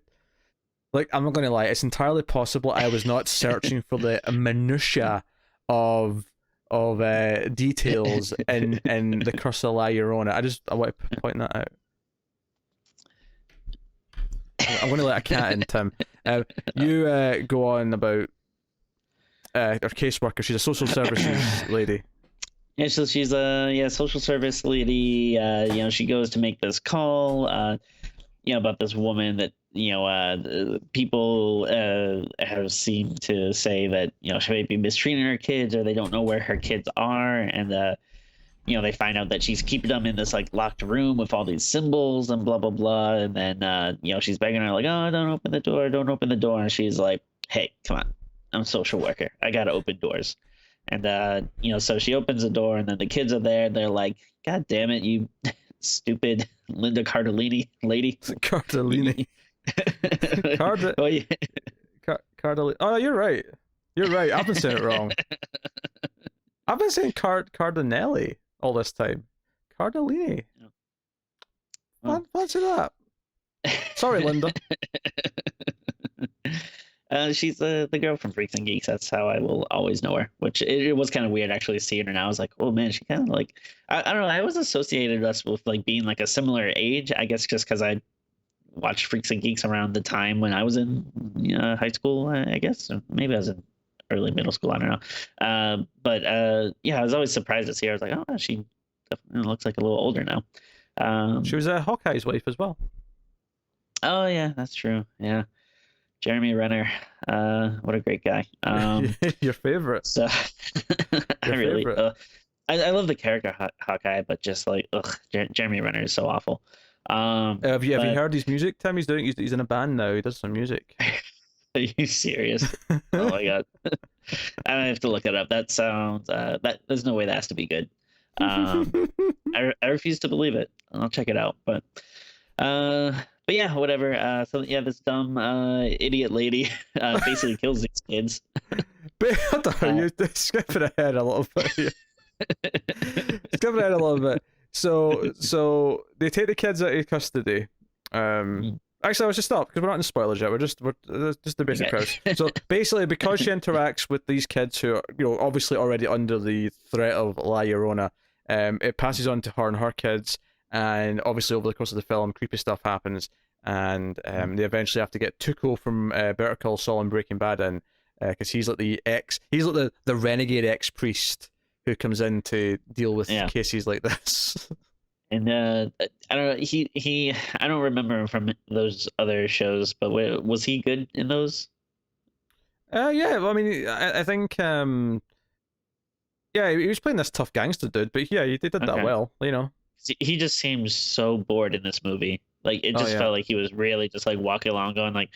like I'm not gonna lie, it's entirely possible I was not searching for the minutiae of details in the Curse of La Llorona. I want to point that out. I'm going to let a cat in, Tim. You go on about our caseworker. She's a social services lady. Yeah, so she's a social service lady. She goes to make this call. About this woman that people have seemed to say that she may be mistreating her kids, or they don't know where her kids are, and they find out that she's keeping them in this like locked room with all these symbols and blah blah blah, and then she's begging her like, oh, don't open the door, and she's like, hey, come on, I'm a social worker, I gotta open doors. And so she opens the door, and then the kids are there. They're like, God damn it, you stupid Linda Cardellini lady. Cardellini. Oh, yeah. Cardellini. Oh, you're right. I've been saying it wrong. I've been saying Cardinelli all this time. Cardellini. Oh. Fancy that. Sorry, Linda. She's the girl from Freaks and Geeks. That's how I will always know her. Which it was kind of weird actually seeing her now. I was like, oh man, she kind of like I don't know. I always associated us with like being like a similar age. I guess just because I watched Freaks and Geeks around the time when I was in high school. I guess, or maybe I was in early middle school. I don't know. But I was always surprised to see her. I was like, oh, she definitely looks like a little older now. She was Hawkeye's wife as well. Oh yeah, that's true. Yeah. Jeremy Renner, what a great guy. Your favorite. So I love the character Hawkeye, but just like Jeremy Renner is so awful. Have you heard his music, Tim? He's in a band now. He does some music. Are you serious? Oh my god. I have to look it up. That sounds that there's no way that has to be good. I refuse to believe it. I'll check it out. But yeah, whatever. So yeah, this dumb idiot lady basically kills these kids. But you're skipping ahead a little bit here. Skipping ahead a little bit. So they take the kids out of custody. Actually, I was just stop because we're not in spoilers yet. We're just the basic premise. So basically, because she interacts with these kids who are obviously already under the threat of La Llorona, it passes on to her and her kids. And obviously, over the course of the film, creepy stuff happens, and they eventually have to get Tuco from Better Call Saul and Breaking Bad in, because he's like the renegade ex-priest who comes in to deal with cases like this. And I don't know, he I don't remember him from those other shows, but was he good in those? Yeah, well, I mean, I think yeah, he was playing this tough gangster dude, but yeah, he did that well, He just seems so bored in this movie. Like it just felt like he was really just like walking along, going like,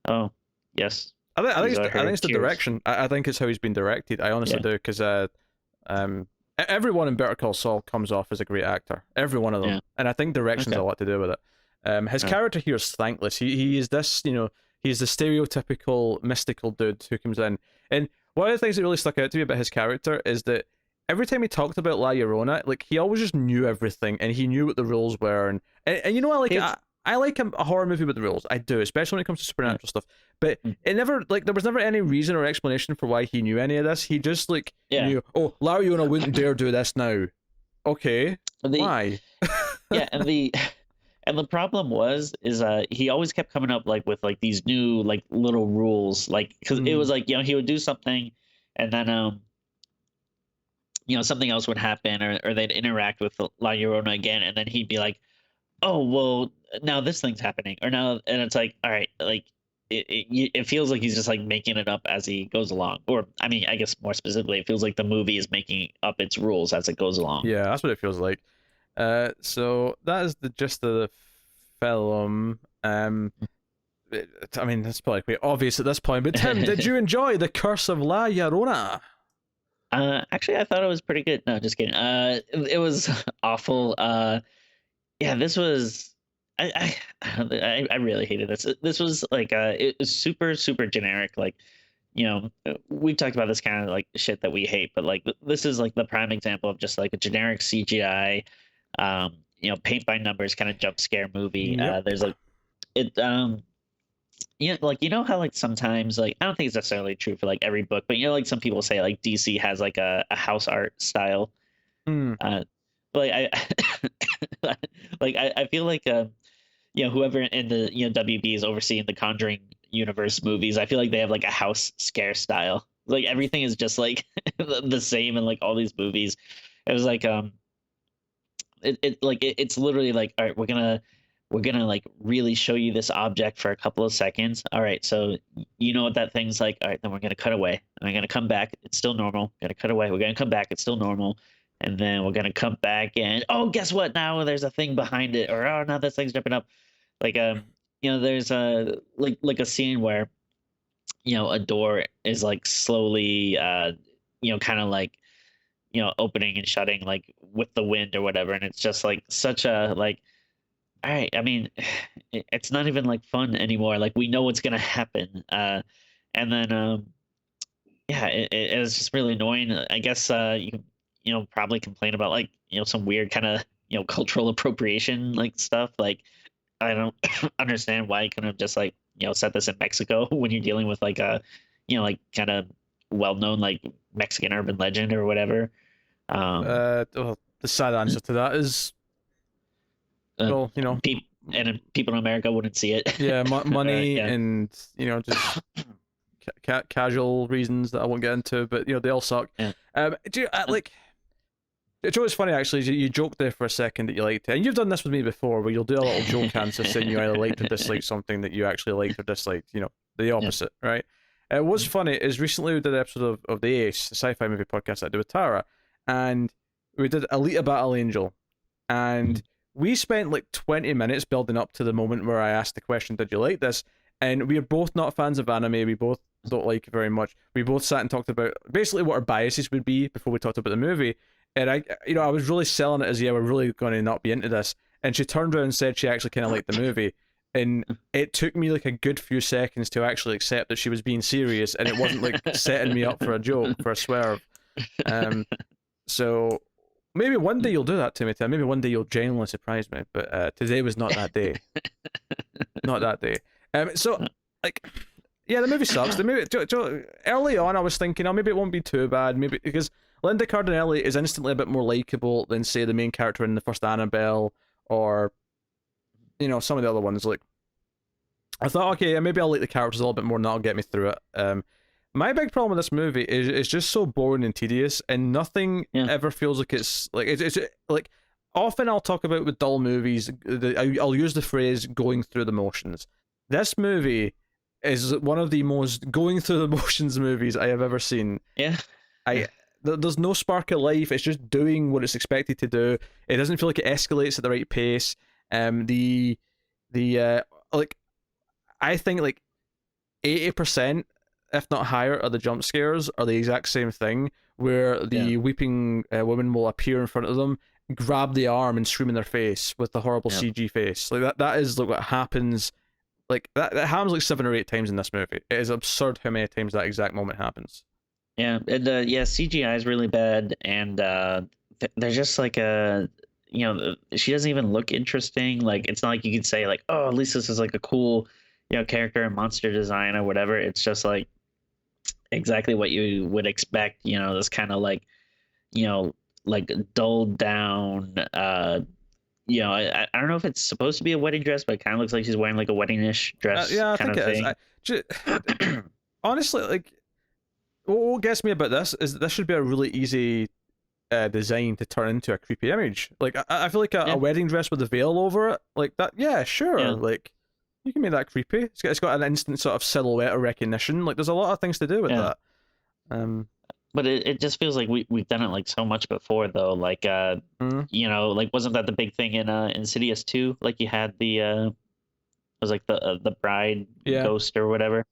"Oh, yes." I think it's the direction. I think it's how he's been directed. I honestly do, because everyone in Better Call Saul comes off as a great actor. Every one of them, and I think direction's a lot to do with it. His character here is thankless. He is this, he's the stereotypical mystical dude who comes in. And one of the things that really stuck out to me about his character is that every time he talked about La Llorona, like he always just knew everything, and he knew what the rules were, and I like a horror movie with the rules. I do, especially when it comes to supernatural stuff. But it never there was never any reason or explanation for why he knew any of this. He just knew, oh, La Llorona wouldn't dare do this now. Okay, why? And the problem is he always kept coming up with these new little rules, because it was he would do something, and then something else would happen, or they'd interact with La Llorona again, and then he'd be like, oh, well, now this thing's happening, or now, and it's like, all right, it feels like he's just like making it up as he goes along. Or I mean, I guess more specifically, it feels like the movie is making up its rules as it goes along. Yeah, that's what it feels like. So that is the gist of the film. I mean, that's probably quite obvious at this point. But Tim, did you enjoy The Curse of La Llorona? Actually, I thought it was pretty good. No, just kidding. It was awful. Yeah, this was. I really hated this. This was like it was super super generic. Like, we've talked about this kind of like shit that we hate, but like this is like the prime example of just like a generic CGI, paint by numbers kind of jump scare movie. Yep. There's like it like how like sometimes like I don't think it's necessarily true for like every book, but like some people say like DC has like a house art style. Hmm. But like I feel like whoever in the WB is overseeing the Conjuring universe movies, I feel like they have like a house scare style. Like everything is just like the same in like all these movies. It was like it's literally like, all right, we're gonna like really show you this object for a couple of seconds. All right, so you know what that thing's like. All right, then we're gonna cut away. And we're gonna come back. It's still normal. We're gonna cut away. We're gonna come back. It's still normal. And then we're gonna come back and oh, guess what? Now there's a thing behind it, or oh, now this thing's jumping up. Like there's a like a scene where a door is like slowly kind of like opening and shutting like with the wind or whatever, and it's just like such a like all right, I mean, it's not even like fun anymore. Like we know what's gonna happen. And then yeah, it was just really annoying. I guess probably complain about like some weird kind of cultural appropriation like stuff. Like I don't understand why you couldn't have just like set this in Mexico when you're dealing with like a like kind of well known like Mexican urban legend or whatever. Well, the sad answer to that is, well, people in America wouldn't see it. yeah, money Yeah. and just casual reasons that I won't get into, but they all suck. Yeah. Do you like? It's always funny actually. You joked there for a second that you liked it, and you've done this with me before, where you'll do a little joke answer saying you either liked or disliked something that you actually liked or disliked. The opposite, right? What's funny is recently we did an episode of the Ace, the sci-fi movie podcast I do with Tara, and we did Alita Battle Angel, and we spent like 20 minutes building up to the moment where I asked the question, "Did you like this?" And we are both not fans of anime. We both don't like it very much. We both sat and talked about basically what our biases would be before we talked about the movie. And I was really selling it as, yeah, we're really going to not be into this. And she turned around and said she actually kind of liked the movie. And it took me like a good few seconds to actually accept that she was being serious and it wasn't like setting me up for a joke, for a swerve. So maybe one day you'll do that to me, Tim. Maybe one day you'll genuinely surprise me. But today was not that day. Not that day. So, like, yeah, the movie sucks. The movie early on, I was thinking, oh, maybe it won't be too bad. Maybe because Linda Cardinelli is instantly a bit more likable than, say, the main character in the first Annabelle or some of the other ones. Like, I thought, okay, maybe I'll like the characters a little bit more, and that'll get me through it. My big problem with this movie is it's just so boring and tedious, and nothing ever feels like it's like it's like. Often I'll talk about with dull movies, I'll use the phrase "going through the motions." This movie is one of the most going through the motions movies I have ever seen. Yeah. There's no spark of life. It's just doing what it's expected to do. It doesn't feel like it escalates at the right pace. Like I think like 80%, if not higher, of the jump scares are the exact same thing, where the weeping woman will appear in front of them, grab the arm, and scream in their face with the horrible CG face. Like that is like what happens. Like that happens like 7 or 8 times in this movie. It is absurd how many times that exact moment happens. Yeah, and CGI is really bad, and they're just like she doesn't even look interesting. Like it's not like you could say like, oh, at least this is like a cool character and monster design or whatever. It's just like exactly what you would expect. This kind of like like dulled down. I don't know if it's supposed to be a wedding dress, but it kind of looks like she's wearing like a wedding-ish dress. Yeah, I kind think of it thing. is. Honestly, like, what gets me about this is that this should be a really easy design to turn into a creepy image. Like, I feel like a wedding dress with a veil over it, like that. Yeah, sure. Yeah. Like, You can make that creepy. It's got an instant sort of silhouette of recognition. Like there's a lot of things to do with Yeah. that. But it just feels like we've done it like so much before though. Like mm, like wasn't that the big thing in Insidious 2? Like you had the it was like the bride yeah. ghost or whatever.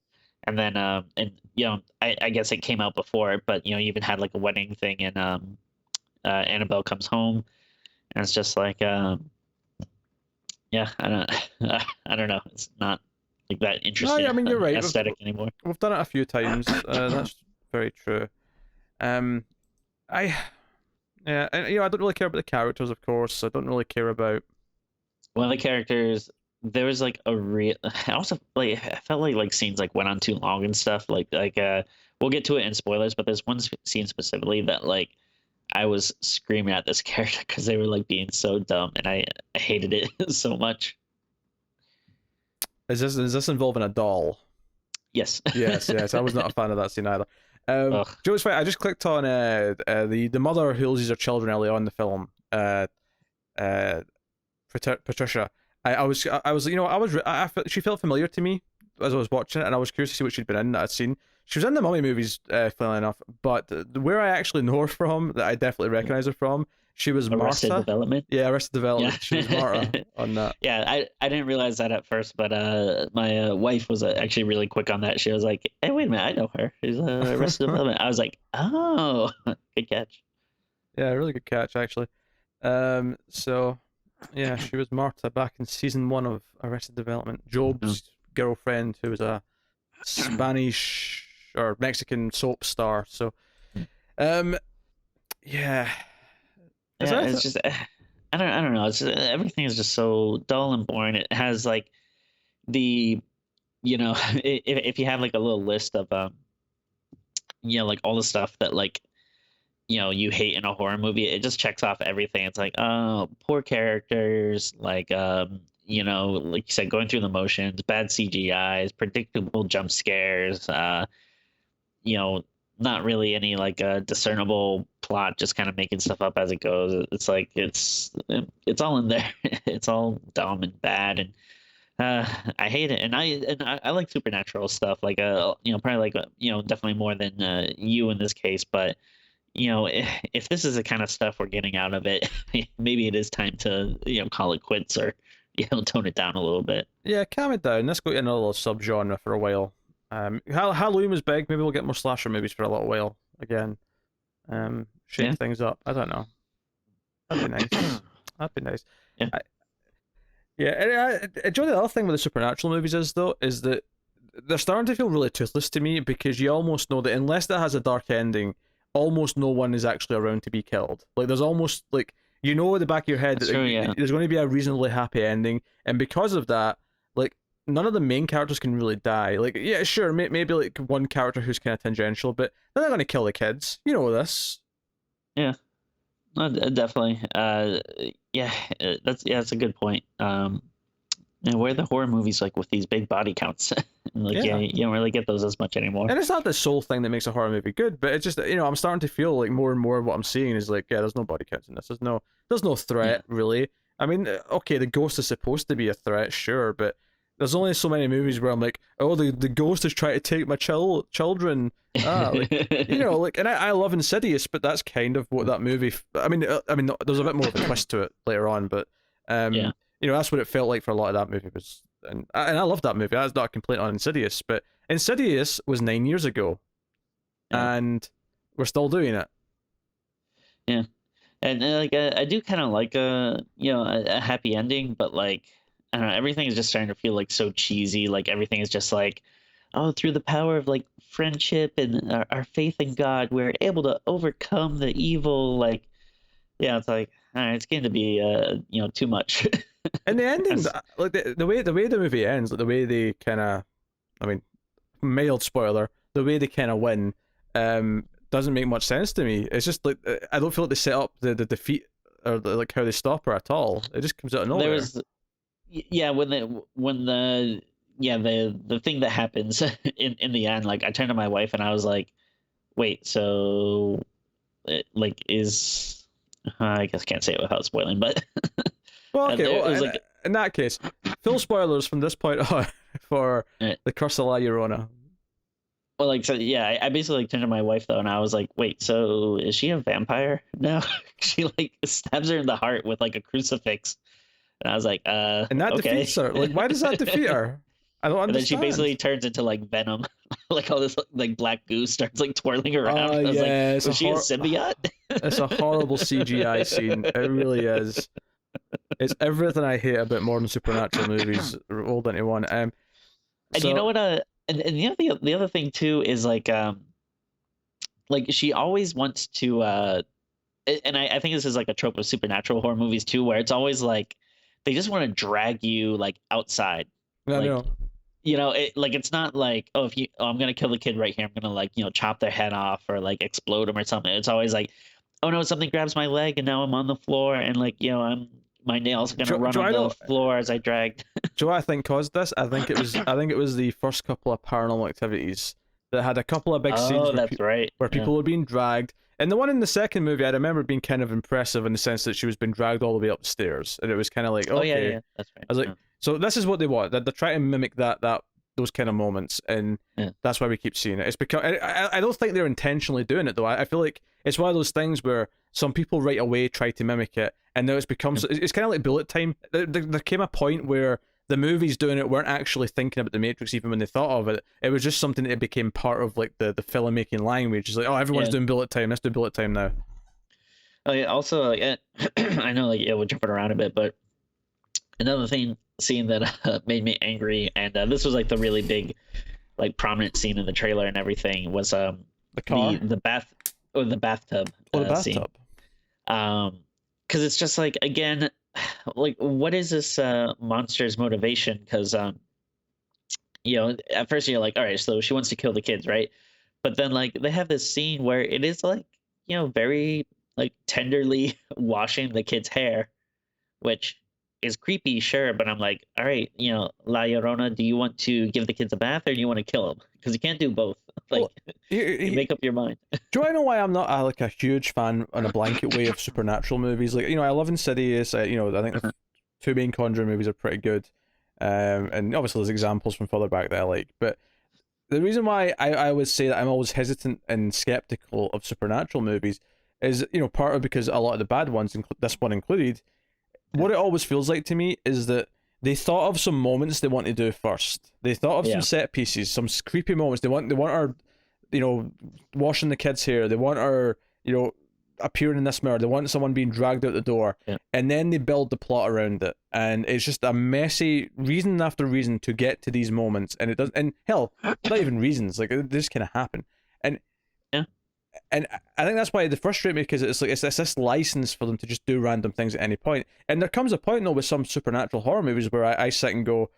And then and I guess it came out before it, but you even had like a wedding thing in Annabelle Comes Home. And it's just like yeah, I don't I don't know. It's not like that No, interesting yeah, I mean you're right. aesthetic anymore. We've done it a few times. That's very true. Um, I yeah, and I don't really care about the characters, of course. I don't really care about. One of the characters, there was like a real I also like I felt like scenes like went on too long and stuff. Like we'll get to it in spoilers, but there's one scene specifically that like I was screaming at this character because they were like being so dumb, and I hated it so much. Is this involving a doll? Yes. Yes. I was not a fan of that scene either. Ugh. Joe, it's funny. I just clicked on the mother who loses her children early on in the film. Uh, Patricia. She felt familiar to me as I was watching it, and I was curious to see what she'd been in that I'd seen. She was in the Mummy movies, funnily enough, but where I actually know her from, that I definitely recognize her from, she was Arrested Martha. Development. Yeah, Arrested Development. Yeah. She was Martha on that. Yeah, I didn't realize that at first, but my wife was actually really quick on that. She was like, "Hey, wait a minute, I know her. She's Arrested Development." I was like, "Oh, good catch." Yeah, really good catch actually. So yeah, she was Martha back in season 1 of Arrested Development. Job's girlfriend, who was a Spanish or Mexican soap star. So, yeah. Yeah, it's just I don't know. It's just, everything is just so dull and boring. It has like the if you have like a little list of like all the stuff that like you hate in a horror movie, it just checks off everything. It's like, oh, poor characters, like like you said, going through the motions, bad CGIs, predictable jump scares, you know not really any like discernible plot, just kind of making stuff up as it goes. It's like it's all in there. It's all dumb and bad, and I hate it. And I like supernatural stuff, like probably like definitely more than you in this case. But if this is the kind of stuff we're getting out of it, maybe it is time to call it quits, or tone it down a little bit. Yeah, calm it down. Let's go to another subgenre for a while. Halloween was big. Maybe we'll get more slasher movies for a little while again. Shake Yeah. things up. I don't know. That'd be nice. That'd be nice. Yeah. Yeah, and do you know the other thing with the supernatural movies is though, is that they're starting to feel really toothless to me, because you almost know that unless that has a dark ending, almost no one is actually around to be killed. Like there's almost like in the back of your head That's that true, yeah. there's going to be a reasonably happy ending, and because of that, like none of the main characters can really die. Like yeah, sure, maybe like one character who's kind of tangential, but they're not going to kill the kids. You know this. Yeah. No, definitely. Yeah, that's a good point. And where are the horror movies like with these big body counts? Like, Yeah. you don't really get those as much anymore. And it's not the sole thing that makes a horror movie good, but it's just I'm starting to feel like more and more of what I'm seeing is like, yeah, there's no body counts in this. There's no threat really. I mean, okay, the ghost is supposed to be a threat, sure, but there's only so many movies where I'm like, oh, the ghost is trying to take my children. Like, like, and I love Insidious, but that's kind of what that movie. I mean, there's a bit more of a twist to it later on, but Yeah. that's what it felt like for a lot of that movie was, and I love that movie. That's not a complaint on Insidious, but Insidious was 9 years ago, Yeah. and we're still doing it. Yeah. And like I do kind of like a happy ending, but like I don't know, everything is just starting to feel like so cheesy. Like everything is just like, oh, through the power of like friendship and our faith in God, we're able to overcome the evil. Like, yeah, it's like, all right, it's getting to be too much. And the ending, Yes. like the way the movie ends, like the way they kind of, I mean, mild spoiler, the way they kind of win, doesn't make much sense to me. It's just like I don't feel like they set up the defeat or like how they stop her at all. It just comes out of nowhere. There was, yeah, the thing that happens in the end, like I turned to my wife and I was like, wait, so like is I guess I can't say it without spoiling, but Well, okay. it Well, was in, like, in that case, full spoilers from this point on for Yeah. the Curse of La Llorona. Well, like, so yeah, I basically like, turned to my wife though, and I was like, "Wait, so is she a vampire now?" She like stabs her in the heart with like a crucifix, and I was like, And that okay." defeats her. Like, why does that defeat her? I don't And then she understand. basically turns into like Venom, like all this like black goo starts like twirling around. Oh I was yeah, like, was she a symbiote? it's a horrible CGI scene. It really is. It's everything I hate about modern supernatural movies rolled into one. And you know So what? And the other thing too is like she always wants to and I think this is like a trope of supernatural horror movies too, where it's always like they just want to drag you like outside, I like know. it like it's not like, oh, if you I'm gonna kill the kid right here, I'm gonna like chop their head off or like explode them or something. It's always like, oh no, something grabs my leg and now I'm on the floor and like I'm my nails are gonna run on the floor as I dragged. Do you know what I think caused this? I think it was the first couple of Paranormal Activities that had a couple of big scenes Oh, that's right. where Yeah. people were being dragged. And the one in the second movie, I remember being kind of impressive in the sense that she was being dragged all the way upstairs, and it was kind of like, Oh yeah, okay. yeah, that's right. I was like, Yeah. so this is what they want. They're trying to mimic that those kind of moments, and Yeah. that's why we keep seeing it. It's because I don't think they're intentionally doing it though. I feel like it's one of those things where some people right away try to mimic it, and now it's become it's kind of like bullet time. There came a point where the movies doing it weren't actually thinking about the Matrix even when they thought of it. It was just something that became part of like the filmmaking language. It's like, oh, everyone's doing bullet time. Let's do bullet time now. Oh yeah. Also, like, I know like we're jumping around a bit, but another scene that made me angry, and this was like the really big, like prominent scene in the trailer and everything was The car, the bath or the bathtub or the scene. bathtub. Because it's just like, again, like what is this monster's motivation? Because at first you're like, all right, so she wants to kill the kids, right? But then like they have this scene where it is like very like tenderly washing the kid's hair, which is creepy, sure, but I'm like, all right, La Llorona, do you want to give the kids a bath or do you want to kill them? Because you can't do both. Like, Well, you make up your mind. do I know why I'm not like a huge fan on a blanket way of supernatural movies? Like, I love Insidious. I think the two main Conjuring movies are pretty good. And obviously there's examples from further back that I like. But the reason why I would say that I'm always hesitant and skeptical of supernatural movies is, part of because a lot of the bad ones, this one included, what it always feels like to me is that they thought of some moments they want to do first. They thought of some set pieces, some creepy moments. They want her, washing the kids' hair. They want her, appearing in this mirror. They want someone being dragged out the door, and then they build the plot around it. And it's just a messy reason after reason to get to these moments, and it does. And hell, not even reasons. Like, they just kind of happen. And I think that's why they frustrate me, because it's like it's this license for them to just do random things at any point. And there comes a point though with some supernatural horror movies where I sit and go,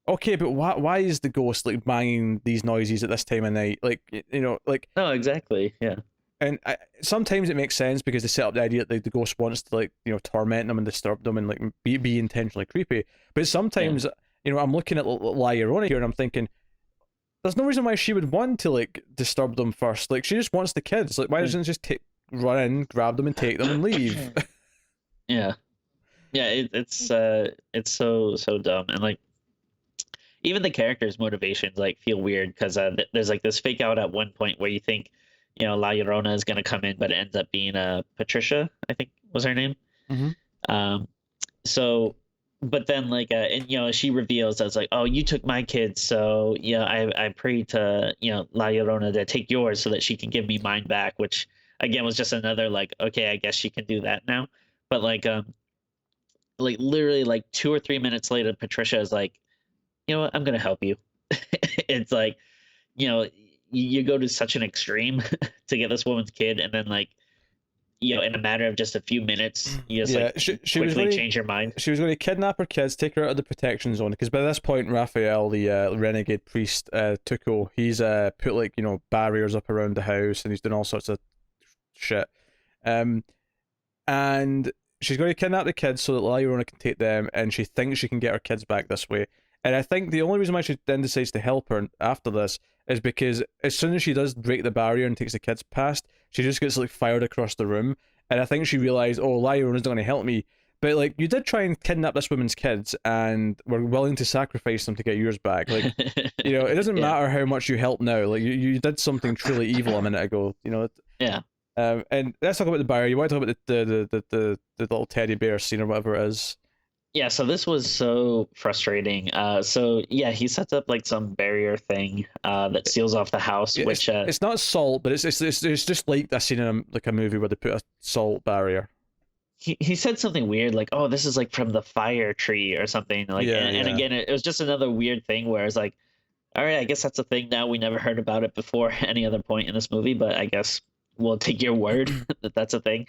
okay, but why is the ghost like banging these noises at this time of night? Like, like. No, exactly. Yeah. And sometimes it makes sense because they set up the idea that the ghost wants to like torment them and disturb them and like be intentionally creepy. But sometimes I'm looking at La Llorona here and I'm thinking, there's no reason why she would want to like disturb them first. Like, she just wants the kids. Like, why doesn't she just run in, grab them, and take them and leave? Yeah, it's so dumb, and like even the characters' motivations like feel weird because there's like this fake out at one point where you think La Llorona is gonna come in, but it ends up being Patricia, I think was her name. Mm-hmm. So. But then, like, and she reveals as like, oh, you took my kids, so I prayed to La Llorona to take yours so that she can give me mine back, which again was just another like, okay, I guess she can do that now. But like literally like 2 or 3 minutes later, Patricia is like, you know what, I'm gonna help you. It's like, you go to such an extreme to get this woman's kid, and then like, in a matter of just a few minutes, you just she quickly change your mind. She was going to kidnap her kids, take her out of the protection zone, because by this point, Raphael, the renegade priest, Tuco, he's put like barriers up around the house, and he's doing all sorts of shit. And she's going to kidnap the kids so that La Llorona can take them, and she thinks she can get her kids back this way. And I think the only reason why she then decides to help her after this is because as soon as she does break the barrier and takes the kids past, she just gets like fired across the room. And I think she realized, oh, La Llorona's not going to help me. But like, you did try and kidnap this woman's kids, and were willing to sacrifice them to get yours back. Like, it doesn't Yeah. matter how much you help now. Like, you did something truly evil a minute ago. Yeah. And let's talk about the barrier. You want to talk about the little teddy bear scene or whatever it is. Yeah, so this was so frustrating. So yeah, he sets up like some barrier thing that seals off the house, which It's not salt, but it's just like a scene in like a movie where they put a salt barrier. he said something weird like, "Oh, this is like from the fire tree or something." Like, Yeah, and yeah. again, it was just another weird thing where it's like, all right, I guess that's a thing now. We never heard about it before any other point in this movie, but I guess we'll take your word that that's a thing.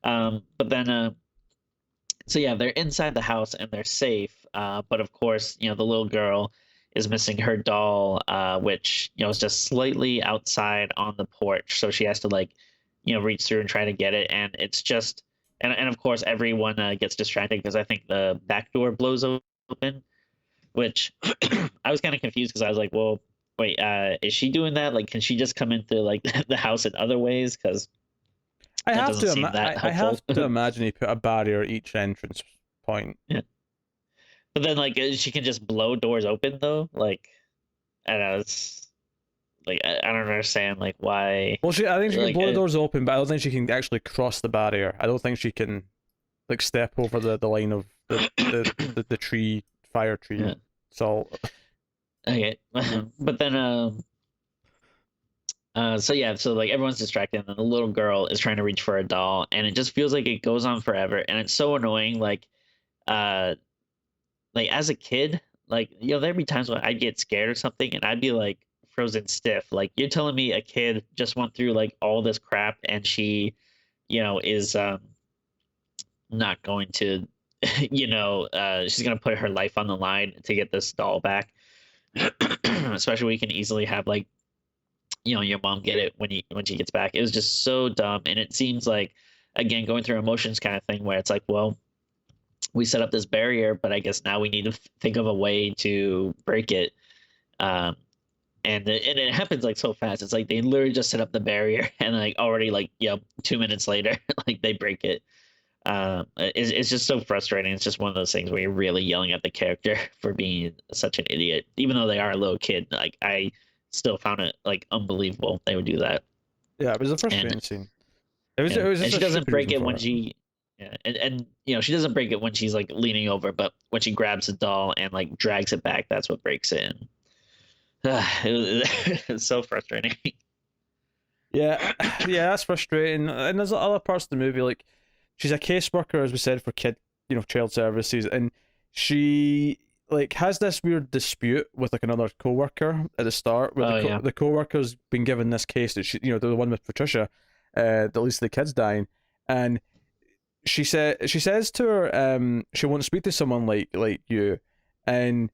But then so yeah, they're inside the house and they're safe. But of course, the little girl is missing her doll, which is just slightly outside on the porch. So she has to like, reach through and try to get it, and it's just, and of course everyone gets distracted because I think the back door blows open, which I was kind of confused because I was like, well, wait, is she doing that? Like, can she just come into like the house in other ways? Because I that have doesn't to seem that I helpful. have to imagine he put a barrier at each entrance point. Yeah. But then, like, she can just blow doors open though. Like, I don't know. It's like I don't understand like why. Well, I think she can Like, blow the doors open, but I don't think she can actually cross the barrier. I don't think she can like step over the line of the tree, fire tree. yeah. So Okay, but then so yeah, so like everyone's distracted, and then the little girl is trying to reach for a doll, and it just feels like it goes on forever, and it's so annoying. Uh, like as a kid, like there'd be times when I'd get scared or something, and I'd be like frozen stiff. Like you're telling me a kid just went through like all this crap, and she, is not going to, she's gonna put her life on the line to get this doll back. Especially when you can easily have like your mom get it when she gets back. It was just so dumb, and it seems like again going through emotions kind of thing where it's like, well, we set up this barrier, but I guess now we need to think of a way to break it. Um, and it happens like so fast. It's like they literally just set up the barrier, and like already like 2 minutes later, like they break it. It's just so frustrating. It's just one of those things where you're really yelling at the character for being such an idiot, even though they are a little kid. Like I still found it like unbelievable they would do that. yeah, it was a frustrating And scene. It was and just she a doesn't stupid break reason it for when it. she yeah, and she doesn't break it when she's like leaning over, but when she grabs the doll and like drags it back, that's what breaks it. And, it's so frustrating. Yeah, yeah, that's frustrating. And there's other parts of the movie, like she's a caseworker, as we said, for child services, and she like has this weird dispute with like another coworker at the start, where Oh yeah. the coworker's been given this case that the one with Patricia, that leads to the kids dying, and she says to her, she wants to speak to someone like you, and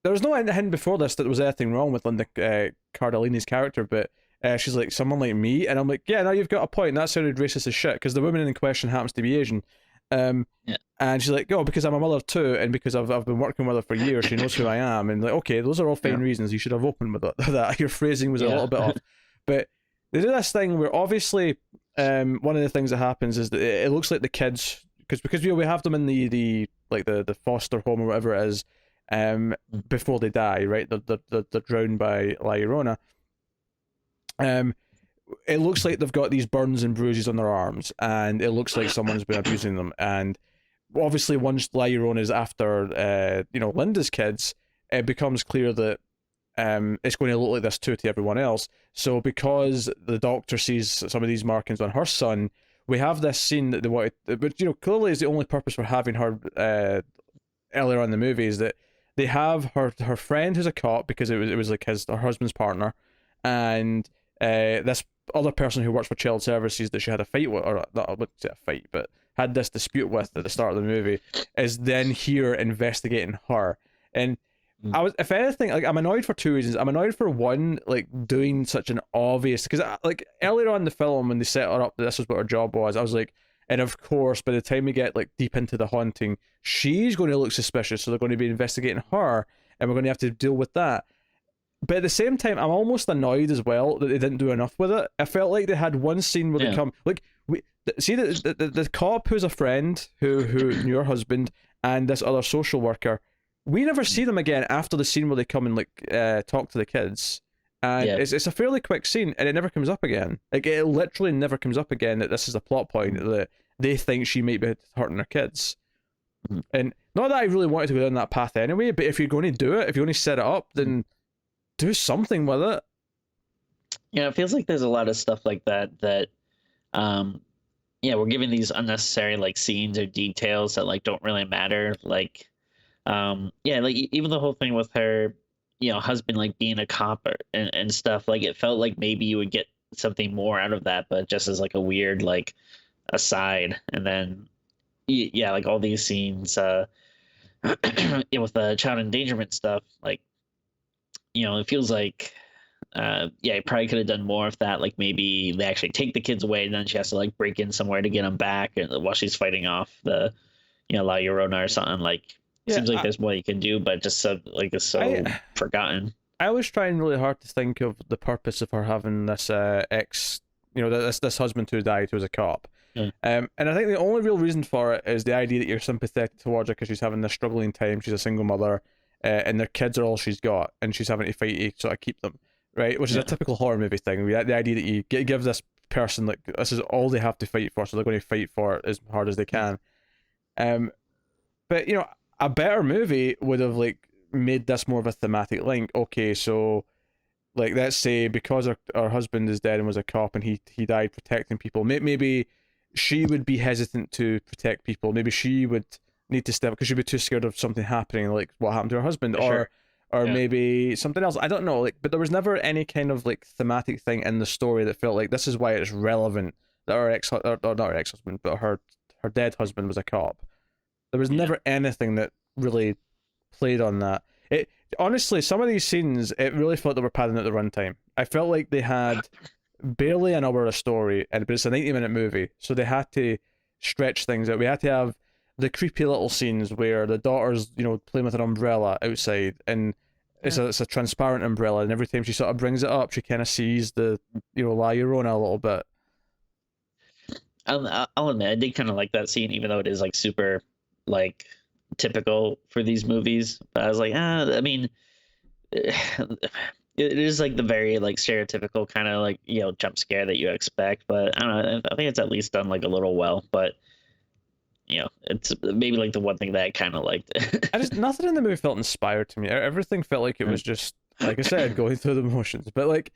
there was no hint before this that there was anything wrong with Linda Cardellini's character, but she's like, someone like me, and I'm like, yeah, now you've got a point. That sounded racist as shit because the woman in question happens to be Asian, Yeah. and she's like, oh, because I'm a mother too, and because I've been working with her for years, she knows who I am, and like, okay, those are all fine Yeah. reasons. You should have opened with that. Your phrasing was a Yeah. little bit off, but they do this thing where obviously, one of the things that happens is that it looks like the kids, because we have them in the like the foster home or whatever it is, before they die, right? They're drowned by La Llorona. It looks like they've got these burns and bruises on their arms, and it looks like someone's been abusing them. And obviously, once La Llorona is after, Linda's kids, it becomes clear that it's going to look like this too to everyone else. So because the doctor sees some of these markings on her son, we have this scene that they wanted, which clearly is the only purpose for having her earlier on in the movie, is that they have her friend who's a cop because it was like her husband's partner, and this other person who works for child services that she had a fight with, or not, I wouldn't say a fight, but had this dispute with at the start of the movie, is then here investigating her. And I was, if anything, like I'm annoyed for two reasons. I'm annoyed for one, like doing such an obvious, because like earlier on in the film when they set her up, this was what her job was. I was like, and of course, by the time we get like deep into the haunting, she's going to look suspicious, so they're going to be investigating her, and we're going to have to deal with that. But at the same time, I'm almost annoyed as well that they didn't do enough with it. I felt like they had one scene where they come, like see the cop who's a friend who knew your husband and this other social worker, we never see them again after the scene where they come and like talk to the kids, and Yeah. it's a fairly quick scene and it never comes up again. Like it literally never comes up again that this is a plot point that they think she might be hurting her kids. Mhm. And not that I really wanted to go down that path anyway, but if you're going to do it, if you're going to set it up, then do something with it. Yeah, it feels like there's a lot of stuff like that um yeah, we're giving these unnecessary like scenes or details that like don't really matter. Like yeah, like even the whole thing with her, husband like being a cop and stuff, like it felt like maybe you would get something more out of that, but just as like a weird like aside. And then yeah, like all these scenes yeah, with the child endangerment stuff, like it feels like yeah, he probably could have done more of that. Like maybe they actually take the kids away, and then she has to like break in somewhere to get them back, and while she's fighting off the, La Llorona or something. Like, Yeah, seems like there's more you can do, but just so like it's so forgotten. I was trying really hard to think of the purpose of her having this ex, this husband who died who was a cop. Yeah. And I think the only real reason for it is the idea that you're sympathetic towards her because she's having this struggling time. She's a single mother, and their kids are all she's got, and she's having to fight to sort of keep them, right? Which is a typical horror movie thing. The idea that you give this person like this is all they have to fight for, so they're going to fight for it as hard as they can. But a better movie would have like made this more of a thematic link. Okay, so like let's say because her husband is dead and was a cop and he died protecting people, maybe she would be hesitant to protect people. Maybe she would need to step because she'd be too scared of something happening, like what happened to her husband, Sure. or Yeah. maybe something else. I don't know. Like, but there was never any kind of like thematic thing in the story that felt like this is why it's relevant that her ex or not her ex husband, but her dead husband was a cop. There was never anything that really played on that. It honestly, some of these scenes, it really felt they were padding out the runtime. I felt like they had barely an hour of story, but it's a 90-minute movie, so they had to stretch things out. We had to have the creepy little scenes where the daughter's, playing with an umbrella outside, and it's a transparent umbrella, and every time she sort of brings it up, she kind of sees the, La Llorona a little bit. I'll admit I did kind of like that scene, even though it is like super like typical for these movies. But I was like, I mean, it is like the very like stereotypical kind of like jump scare that you expect. But I don't know. I think it's at least done like a little well. But it's maybe like the one thing that I kind of liked. Nothing in the movie felt inspired to me. Everything felt like it was just, like I said, going through the motions. But like,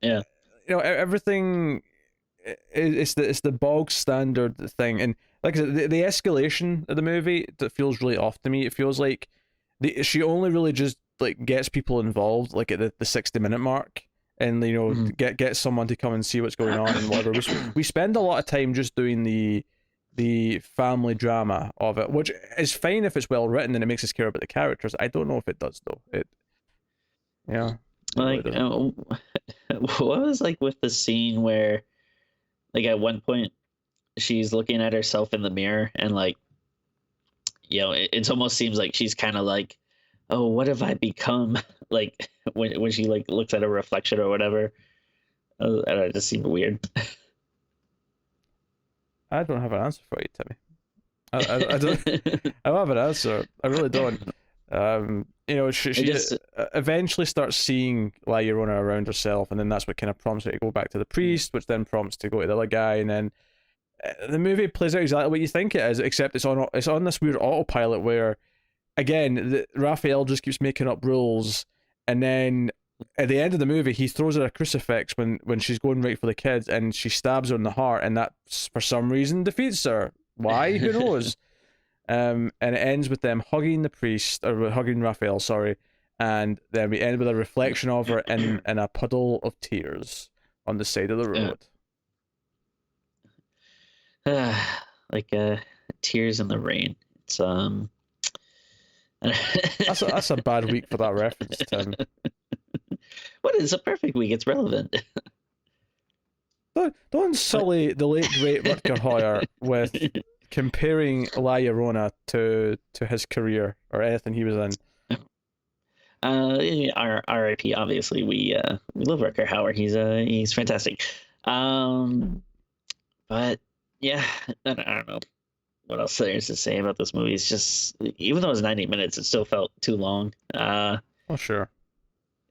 yeah, everything. It's the bog standard thing, and like I said, the escalation of the movie that feels really off to me. It feels like she only really just like gets people involved like at the 60-minute mark, and get someone to come and see what's going on and whatever. We spend a lot of time just doing the family drama of it, which is fine if it's well written and it makes us care about the characters. I don't know if it does though. Yeah. Like what was like with the scene where like at one point she's looking at herself in the mirror and like it almost seems like she's kind of like, oh, what have I become? Like when she like looks at a reflection or whatever. I don't know, it just seemed weird. I don't have an answer for you, Timmy. I don't. I don't have an answer. I really don't. She just eventually starts seeing La Llorona around herself, and then that's what kind of prompts her to go back to the priest, which then prompts to go to the other guy, and then the movie plays out exactly what you think it is, except it's on this weird autopilot where, again, Raphael just keeps making up rules, and then at the end of the movie, he throws her a crucifix when she's going right for the kids, and she stabs her in the heart, and that for some reason defeats her. Why? Who knows? And it ends with them hugging the priest, or hugging Raphael, sorry, and then we end with a reflection of her in a puddle of tears on the side of the road. Like tears in the rain. It's that's a bad week for that reference, Tim. What is a perfect week? It's relevant. Don't sully the late great Rutger Hauer with comparing La Llorona to his career or anything he was in. R.I.P. Obviously, we love Rutger Hauer. He's fantastic. But yeah, I don't know what else there is to say about this movie. It's just, even though it's 90 minutes, it still felt too long. Oh, sure.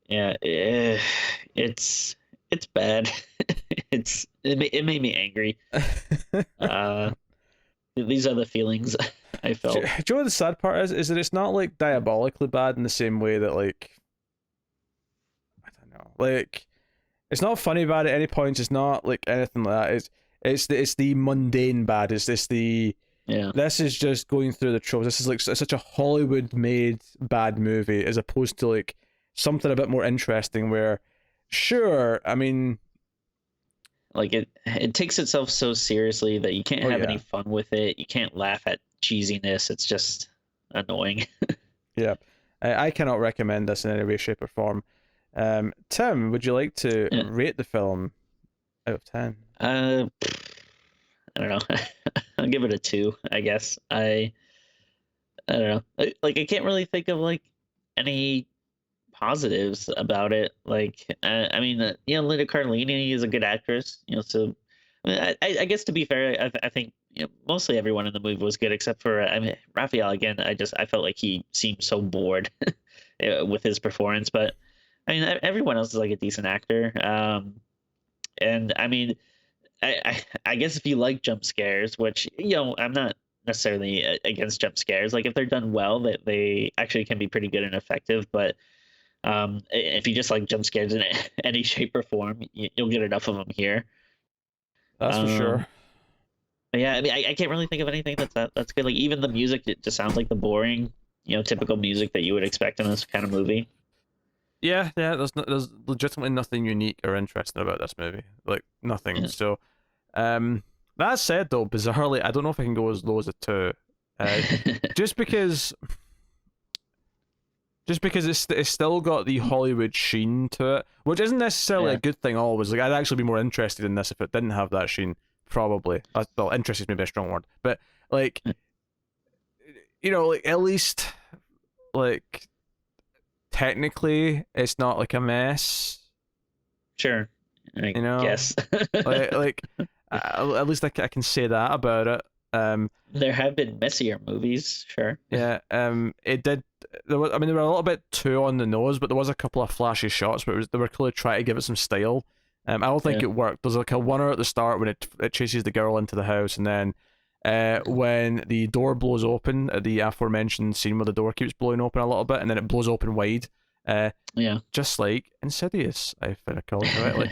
Yeah, it's it's bad. It made me angry. Uh, these are the feelings I Do felt. you know what the sad part is? Is that it's not like diabolically bad in the same way that, like, I don't know, like, it's not funny bad at any point. It's not like anything like that. It's the mundane bad. It's the Yeah, this is just going through the tropes. This is like such a Hollywood made bad movie as opposed to like something a bit more interesting. Where, sure, I mean, like it takes itself so seriously that you can't oh have any yeah, fun with it. You can't laugh at cheesiness. It's just annoying. yeah, I cannot recommend this in any way, shape, or form. Tim, would you like to Yeah. rate the film out of 10? Uh, I don't know. I'll give it a 2, I guess. I don't know. Like I can't really think of like any positives about it. Like I mean, Linda Cardellini is a good actress. So I mean, I guess to be fair, I think mostly everyone in the movie was good except for I mean Raphael again. I felt like he seemed so bored with his performance, but I mean everyone else is like a decent actor. And I mean I guess if you like jump scares, which I'm not necessarily against jump scares. Like if they're done well, that they actually can be pretty good and effective. But if you just like jump scares in any shape or form, you'll get enough of them here. That's for Um, sure. but yeah, I mean, I can't really think of anything that's good. Like even the music, it just sounds like the boring, typical music that you would expect in this kind of movie. Yeah, yeah. There's legitimately nothing unique or interesting about this movie. Like nothing. Yeah. So, um, that said, though, bizarrely, I don't know if I can go as low as a 2. Uh, just because, it's still got the Hollywood sheen to it, which isn't necessarily a Yeah. good thing always. Like I'd actually be more interested in this if it didn't have that sheen. Probably. Well, interest is maybe a strong word, but like, like at least like technically it's not like a mess. Sure. I You know, guess. like at least I can say that about it. There have been messier movies, sure. Yeah, it did. I mean, they were a little bit too on the nose, but there was a couple of flashy shots, but they were clearly trying to give it some style. I don't think Yeah. it worked. There's like a oneer at the start when it chases the girl into the house, and then when the door blows open at the aforementioned scene where the door keeps blowing open a little bit, and then it blows open wide. Uh, Yeah. just like Insidious, if I recall correctly.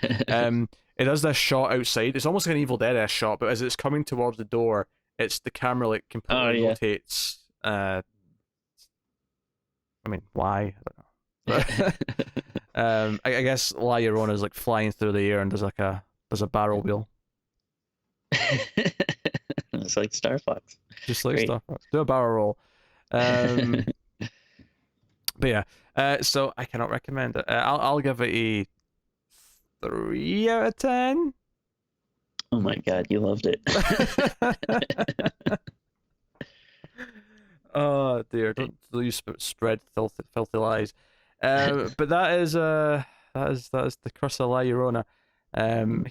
It does this shot outside. It's almost like an Evil Dead shot, but as it's coming towards the door, it's the camera like Oh completely yeah. rotates. I mean, why? I don't know. But I guess La Llorona is like flying through the air and there's a barrel wheel, It's like Star Fox. just like Great. Star Fox. Do a barrel roll. Um, but yeah. So I cannot recommend it. I'll give it a 3 out of 10. Oh my god, you loved it. Oh dear! Don't you spread filthy lies. But that is the curse of La Llorona.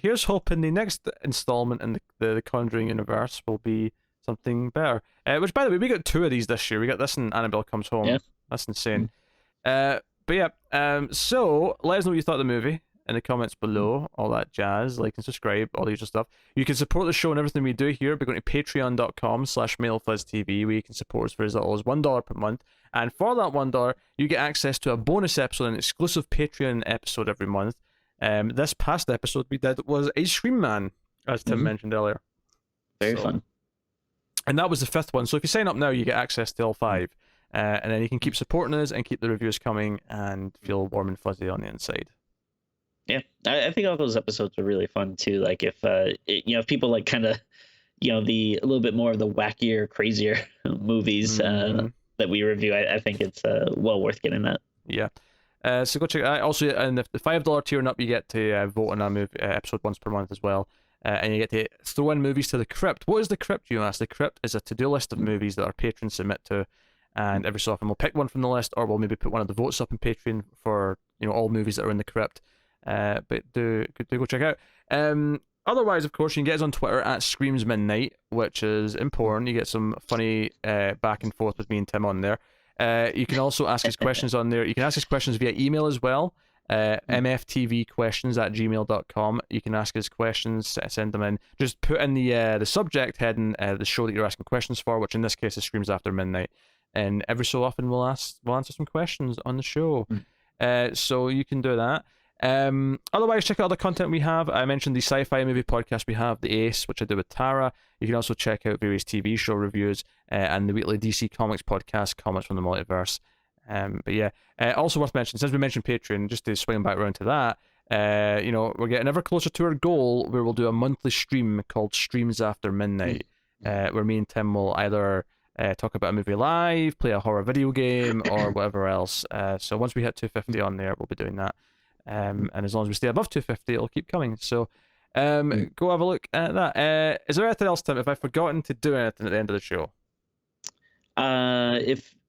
Here's hoping the next installment in the Conjuring universe will be something better. Which, by the way, we got 2 of these this year. We got this and Annabelle Comes Yeah. Home. That's insane. But yeah, so let us know what you thought of the movie in the comments below, all that jazz, like and subscribe, all the usual stuff. You can support the show and everything we do here by going to patreon.com/MailFuzzTV, where you can support us for as little as $1 per month. And for that $1, you get access to a bonus episode, an exclusive Patreon episode every month. This past episode we did was Ice Cream Man, as Tim mentioned earlier. Very So, fun. and that was the 5th one. So if you sign up now, you get access to all 5. And then you can keep supporting us and keep the reviews coming and feel warm and fuzzy on the inside. Yeah, I think all those episodes were really fun too. Like if if people like kind of the a little bit more of the wackier, crazier movies that we review, I think it's well worth getting that. Yeah. So go check it out. Also, and the $5 tier and up, you get to vote on a movie episode once per month as well. And you get to throw in movies to the crypt. What is the crypt, you ask? The crypt is a to-do list of movies that our patrons submit to, and every so often we'll pick one from the list, or we'll maybe put one of the votes up in Patreon for all movies that are in the crypt. But do go check it out. Otherwise, of course, you can get us on Twitter at Screams Midnight, which is important. You get some funny back and forth with me and Tim on there. You can also ask us questions on there. You can ask us questions via email as well. mftvquestions@gmail.com. You can ask us questions, send them in. Just put in the subject heading the show that you're asking questions for, which in this case is Screams After Midnight. And every so often we'll answer some questions on the show. So you can do that. Otherwise, check out the content we have. I mentioned the sci-fi movie podcast we have, The Ace, which I do with Tara. You can also check out various TV show reviews and the weekly DC Comics podcast, Comics from the Multiverse. But yeah, also worth mentioning, since we mentioned Patreon, just to swing back around to that, we're getting ever closer to our goal where we'll do a monthly stream called Streams After Midnight, where me and Tim will either talk about a movie live, play a horror video game, or whatever else. So once we hit 250 on there, we'll be doing that. And as long as we stay above 250, it'll keep coming. So go have a look at that. Is there anything else, Tim? Have I forgotten to do anything at the end of the show?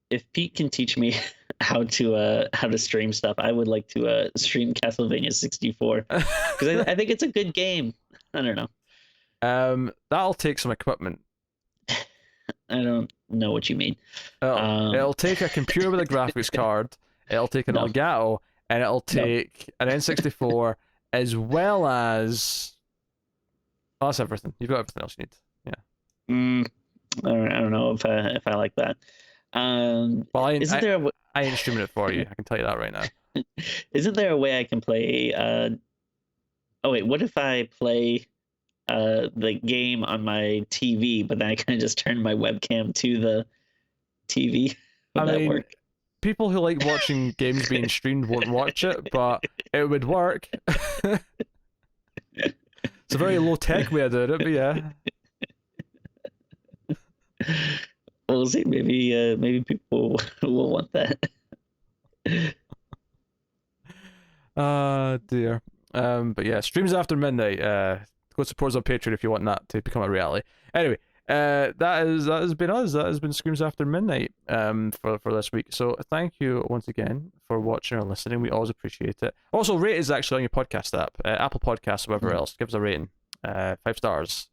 If Pete can teach me how to stream stuff, I would like to stream Castlevania 64 because I think it's a good game. I don't know. That'll take some equipment. I don't know what you mean. It'll take a computer with a graphics card. It'll take an Elgato, and it'll take an N64 as well as. Oh, that's everything. You've got everything else you need. Yeah. I don't know if I like that. Well, I ain't streaming it for you. I can tell you that right now. Isn't there a way I can play? Oh wait, what if I play the game on my TV, but then I kind of just turn my webcam to the TV? Would that work? People who like watching games being streamed won't watch it, but it would work. It's a very low tech way of doing it, but yeah. We'll see. Maybe people will want that. Dear. But yeah, Streams After Midnight. Go support us on Patreon if you want that to become a reality. Anyway, that has been us. That has been Screams After Midnight for this week. So thank you once again for watching or listening. We always appreciate it. Also, rate us actually on your podcast app, Apple Podcasts, whatever else. Give us a rating. 5 stars.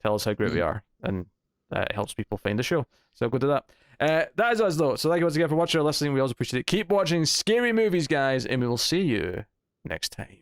Tell us how great we are, and it helps people find the show. So go do that. That is us though. So thank you once again for watching or listening. We always appreciate it. Keep watching scary movies, guys, and we will see you next time.